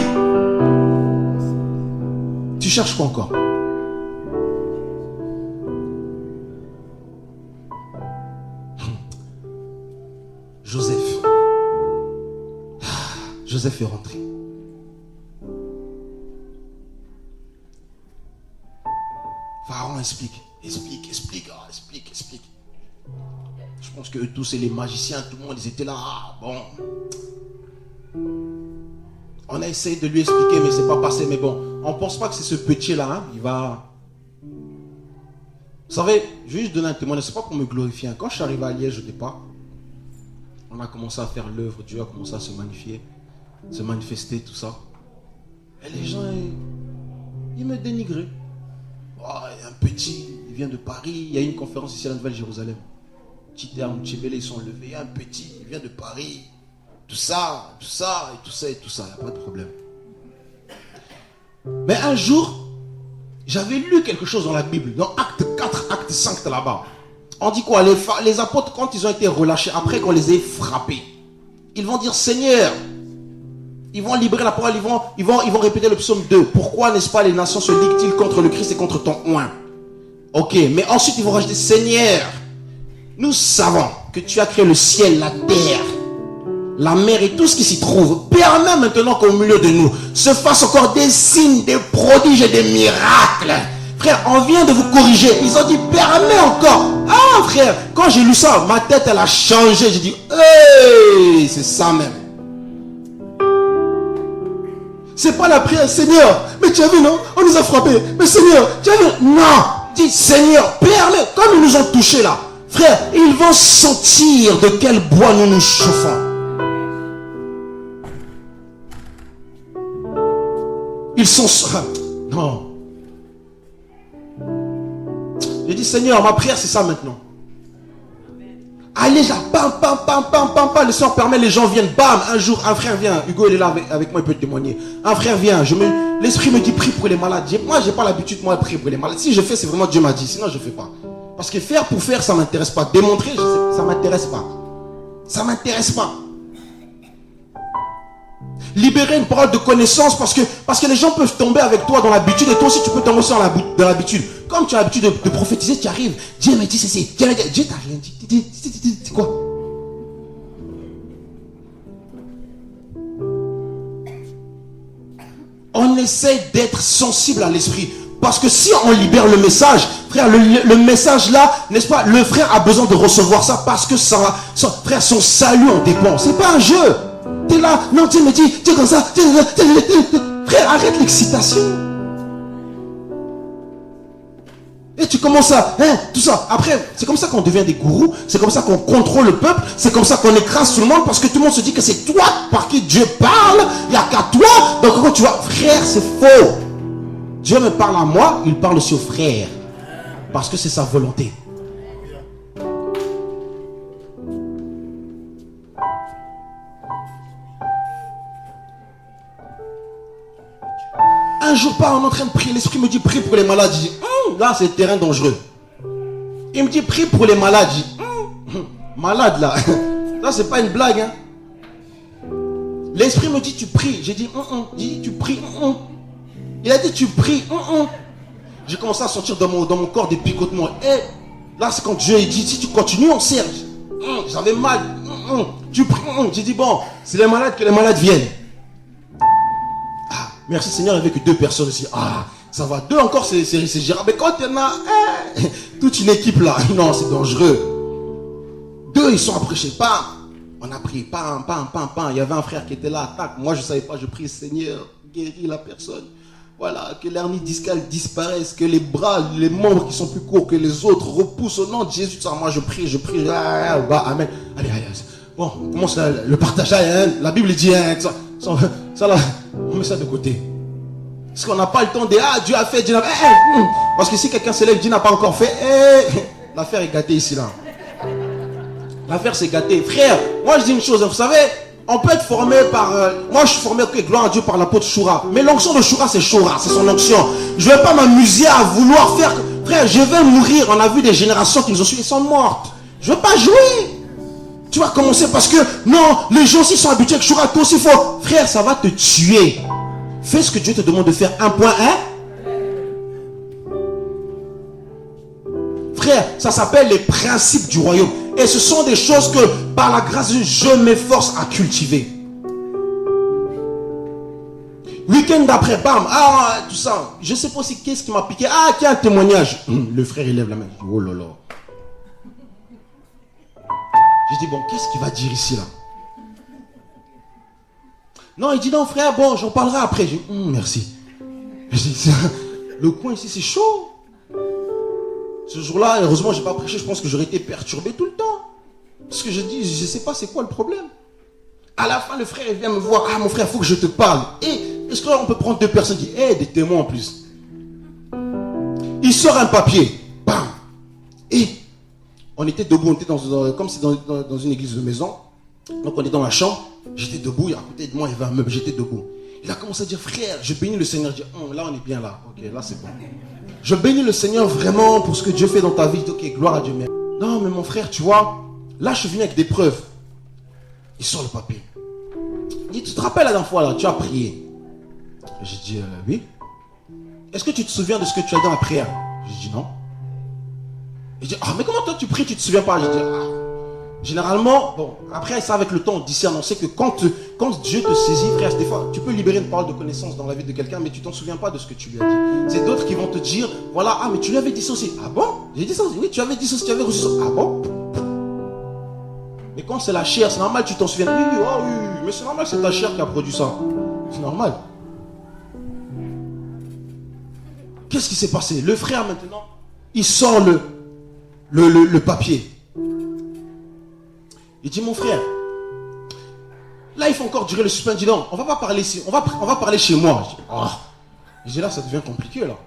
Tu cherches quoi encore? Joseph est rentré. Pharaon explique. Je pense que eux tous et les magiciens, tout le monde, ils étaient là. Bon. On a essayé de lui expliquer, mais c'est pas passé. Mais bon, on pense pas que c'est ce petit-là. Hein, il va... Vous savez, je vais juste donner un témoignage. C'est pas pour me glorifier. Quand je suis arrivé à Liège au départ, on a commencé à faire l'œuvre. Dieu a commencé à se manifester, tout ça. Et les gens, ils me dénigraient. Oh, un petit, il vient de Paris. Il y a une conférence ici à la Nouvelle-Jérusalem. Petit terme, Tchébélé, ils sont levés. Un petit, il vient de Paris. Tout ça, et tout ça. Il n'y a pas de problème. Mais un jour, j'avais lu quelque chose dans la Bible. Dans Acte 4, Acte 5, là-bas. On dit quoi? Les apôtres, quand ils ont été relâchés, après qu'on les ait frappés, ils vont dire Seigneur. Ils vont libérer la parole, ils vont répéter le psaume 2. Pourquoi, n'est-ce pas, les nations se liguent-ils contre le Christ et contre ton oint? Ok, mais ensuite ils vont rajouter Seigneur, nous savons que tu as créé le ciel, la terre, la mer et tout ce qui s'y trouve, permet maintenant qu'au milieu de nous se fassent encore des signes, des prodiges et des miracles. Frère, on vient de vous corriger. Ils ont dit, permet encore. Ah, frère, quand j'ai lu ça, ma tête, elle a changé. J'ai dit, hey, c'est ça même. C'est pas la prière, Seigneur, mais tu as vu, non? On nous a frappés. Mais Seigneur, tu as vu? Non. Dis, Seigneur, permets. Comme ils nous ont touchés là, frère, ils vont sentir de quel bois nous nous chauffons. Ils sont... Non. J'ai dit, Seigneur, ma prière, c'est ça maintenant. Allez là, bam, bam, bam, bam, bam, bam. Le Seigneur permet, les gens viennent, bam. Un jour, un frère vient. Hugo, il est là avec moi, il peut témoigner. Un frère vient. L'esprit me dit, prie pour les malades. Moi, j'ai pas l'habitude, moi, de prier pour les malades. Si je fais, c'est vraiment Dieu m'a dit. Sinon, je fais pas. Parce que faire pour faire, ça m'intéresse pas. Démontrer, ça m'intéresse pas. Ça m'intéresse pas. Libérer une parole de connaissance parce que les gens peuvent tomber avec toi dans l'habitude et toi aussi tu peux tomber dans l'habitude. Comme tu as l'habitude de prophétiser, tu arrives. Dieu m'a dit ceci. Dieu t'a rien dit. C'est quoi? On essaie d'être sensible à l'esprit. Parce que si on libère le message, frère, le message là, n'est-ce pas, le frère a besoin de recevoir ça parce que frère, son salut en dépend. C'est pas un jeu. T'es là, non, Dieu me dit, tu es comme ça. Frère, arrête l'excitation. Et tu commences à, tout ça. Après, c'est comme ça qu'on devient des gourous. C'est comme ça qu'on contrôle le peuple. C'est comme ça qu'on écrase tout le monde parce que tout le monde se dit que c'est toi par qui Dieu parle. Il n'y a qu'à toi. Donc quand tu vois, frère, c'est faux. Dieu me parle à moi, il parle aussi aux frères. Parce que c'est sa volonté. Un jour, pas, on est en train de prier. L'esprit me dit, prie pour les malades. Je dis, là, c'est terrain dangereux. Il me dit, prie pour les malades. Je dis, malade là. Là, c'est pas une blague. Hein. L'esprit me dit, tu pries. J'ai dit, J'ai dit, tu pries. Il a dit, tu pries. J'ai commencé à sentir dans mon corps des picotements. Et là, c'est quand Dieu dit, si tu continues, on sert. J'avais mal. Tu pries. J'ai dit, bon, c'est les malades que les malades viennent. Merci Seigneur, il n'y avait que 2 personnes ici. Ah, ça va. 2 encore, c'est gérable. Mais quand il y en a toute une équipe là, non, c'est dangereux. 2, ils sont approchés. Bam. On a prié. Pam. Il y avait un frère qui était là. Tac. Moi, je ne savais pas. Je prie, Seigneur, guéris la personne. Voilà, que l'hernie discale disparaisse, que les bras, les membres qui sont plus courts que les autres repoussent au nom de Jésus. Ça, moi, je prie. Amen. Allez. Bon, on commence le partage. La Bible dit, ça là, on met ça de côté. Parce qu'on n'a pas le temps de Dieu a fait, Dieu n'a fait. Parce que si quelqu'un se lève, Dieu n'a pas encore fait. L'affaire est gâtée ici là. L'affaire c'est gâté. Frère, moi je dis une chose, vous savez, on peut être formé par. Moi je suis formé, gloire à Dieu, par l'apôtre Choura. Mais l'onction de Choura, c'est Choura, c'est son onction. Je ne vais pas m'amuser à vouloir faire. Frère, je vais mourir. On a vu des générations qui nous ont suivis, elles sont mortes. Je ne veux pas jouer. Tu vas commencer parce que, non, les gens s'ils sont habitués avec Choura, toi aussi faut. Frère, ça va te tuer. Fais ce que Dieu te demande de faire. 1.1. Frère, ça s'appelle les principes du royaume. Et ce sont des choses que, par la grâce de Dieu, je m'efforce à cultiver. Week-end d'après, bam, tout ça. Je sais pas aussi qu'est-ce qui m'a piqué. Qui a un témoignage. Le frère, il lève la main. Oh là là. Je dis, bon, qu'est-ce qu'il va dire ici, là? Non, il dit, non, frère, bon, j'en parlerai après. Je dis, merci. Je dis, le coin ici, c'est chaud. Ce jour-là, heureusement, je n'ai pas prêché. Je pense que j'aurais été perturbé tout le temps. Parce que je dis, je ne sais pas c'est quoi le problème. À la fin, le frère, il vient me voir. Mon frère, il faut que je te parle. Et est-ce qu'on peut prendre 2 personnes qui des témoins en plus? Il sort un papier. Bam. Et on était debout, on était comme c'est dans une église de maison. Donc on est dans la chambre, j'étais debout, et à côté de moi il y avait un meuble, j'étais debout. Il a commencé à dire, frère, je bénis le Seigneur. Je dis, là on est bien là, ok, là c'est bon. Je bénis le Seigneur vraiment pour ce que Dieu fait dans ta vie. Ok, gloire à Dieu. Non mais mon frère, tu vois, là je suis venu avec des preuves. Il sort le papier. Il dit, tu te rappelles la dernière fois là, tu as prié? J'ai dit, oui. Est-ce que tu te souviens de ce que tu as dit dans la prière? J'ai dit non. Il dit, mais comment toi tu pries, tu te souviens pas? J'ai dit, Généralement, bon, après ça avec le temps on discerne, on sait que quand Dieu te saisit, frère, des fois, tu peux libérer une parole de connaissance dans la vie de quelqu'un, mais tu t'en souviens pas de ce que tu lui as dit. C'est d'autres qui vont te dire, voilà, ah mais tu lui avais dit ça aussi. Ah bon? J'ai dit ça aussi. Oui, tu avais dit ça aussi, tu avais reçu ça. Ah bon? Mais quand c'est la chair, c'est normal, tu t'en souviens. Oui, oui, oh, oui, oui, mais c'est normal, c'est ta chair qui a produit ça. C'est normal. Qu'est-ce qui s'est passé? Le frère maintenant, il sort le papier. Il dit, mon frère, là il faut encore durer le suspense. Il dit non, on va pas parler ici, on va parler chez moi. Je dis là ça devient compliqué là.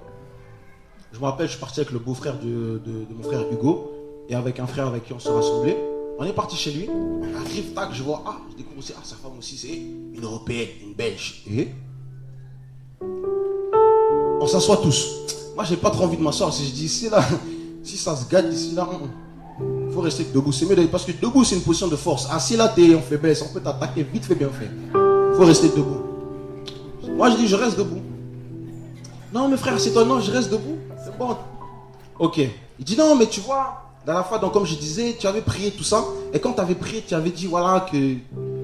Je me rappelle, je suis parti avec le beau-frère de mon frère Hugo et avec un frère avec qui on se rassemblait. On est parti chez lui, on arrive, tac, je vois, je découvre aussi, sa femme aussi c'est une Européenne, une Belge. Et on s'assoit tous. Moi j'ai pas trop envie de m'asseoir, si je dis ici là, si ça se gâte ici là, faut rester debout. C'est mieux parce que debout c'est une position de force. Assis là t'es en faiblesse, on peut t'attaquer vite fait bien fait. Faut rester debout. Moi je dis je reste debout. Non mais frère c'est toi, non je reste debout. C'est bon. Ok. Il dit non mais tu vois, dans la fois donc comme je disais, tu avais prié tout ça. Et quand tu avais prié, tu avais dit voilà que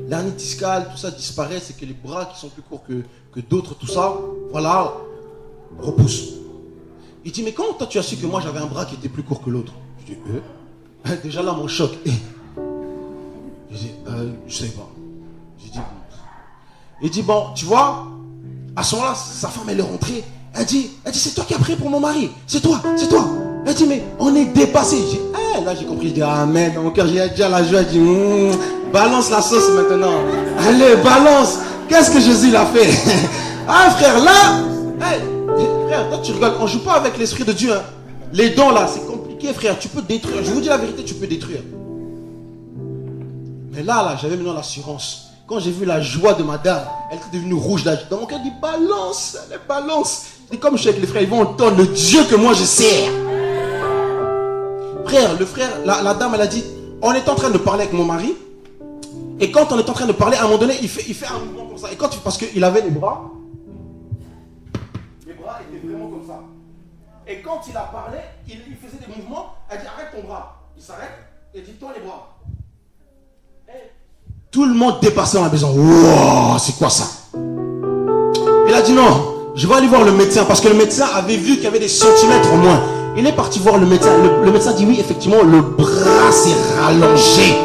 l'hernie discale, tout ça disparaît, c'est que les bras qui sont plus courts que d'autres, tout ça, voilà, repousse. Il dit mais comment toi tu as su que moi j'avais un bras qui était plus court que l'autre? Je dis déjà là mon choc. Je dis je sais pas. J'ai dit bon. Il dit bon tu vois, à ce moment-là sa femme elle est rentrée. Elle dit c'est toi qui as prié pour mon mari. C'est toi. Elle dit mais on est dépassé. Là j'ai compris, je dis amen. Dans mon cœur j'ai déjà la joie. Je dis balance la sauce maintenant. Allez balance. Qu'est-ce que Jésus l'a fait? Ah frère là, frère toi tu rigoles. On joue pas avec l'esprit de Dieu. Hein. Les dons là c'est compliqué frère. Tu peux détruire. Je vous dis la vérité, tu peux détruire. Mais là j'avais maintenant l'assurance. Quand j'ai vu la joie de madame, elle était devenue rouge là. Dans mon cœur je dis balance, elle balance. Je dis comme je suis avec les frères, ils vont entendre le Dieu que moi je sers. Frère, le frère, la dame elle a dit, on est en train de parler avec mon mari. Et quand on est en train de parler, à un moment donné, il fait un mouvement comme ça. Et quand parce qu'il avait les bras étaient vraiment comme ça. Et quand il a parlé, il faisait des mouvements. Elle dit arrête ton bras. Il s'arrête et dit toi les bras. Tout le monde dépassait dans la maison. Wow, c'est quoi ça? Il a dit non, je vais aller voir le médecin parce que le médecin avait vu qu'il y avait des centimètres en moins. Il est parti voir le médecin. Le médecin dit oui, effectivement, le bras s'est rallongé.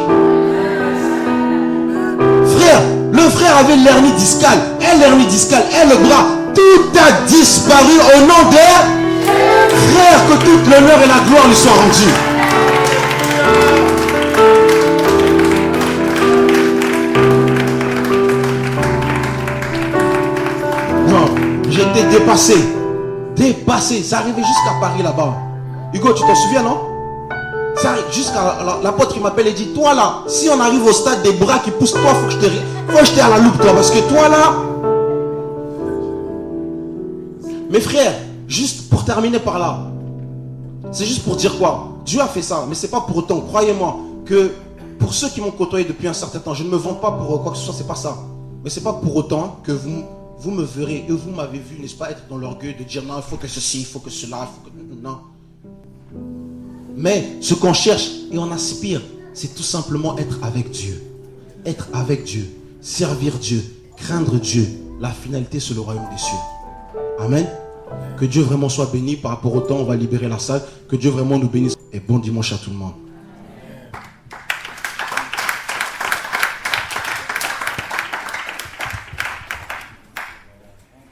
Frère, le frère avait l'hernie discale. Et le bras, tout a disparu au nom de frère, que toute l'honneur et la gloire lui soient rendues. J'étais dépassé, ça arrivait jusqu'à Paris là-bas. Hugo, tu t'en souviens, non? Ça arrive jusqu'à l'apôtre qui m'appelle et dit, toi là, si on arrive au stade des bras qui poussent, toi, faut que je t'ai à la loupe, toi, parce que toi là. Mes frères, juste pour terminer par là, c'est juste pour dire quoi? Dieu a fait ça, mais c'est pas pour autant, croyez-moi, que pour ceux qui m'ont côtoyé depuis un certain temps, je ne me vends pas pour quoi que ce soit, c'est pas ça. Mais c'est pas pour autant que vous me verrez et vous m'avez vu, n'est-ce pas, être dans l'orgueil de dire non, il faut que ceci, il faut que cela, il faut que... Non. Mais ce qu'on cherche et on aspire, c'est tout simplement être avec Dieu. Être avec Dieu, servir Dieu, craindre Dieu. La finalité, c'est le royaume des cieux. Amen. Que Dieu vraiment soit béni. Par rapport au temps, on va libérer la salle. Que Dieu vraiment nous bénisse. Et bon dimanche à tout le monde.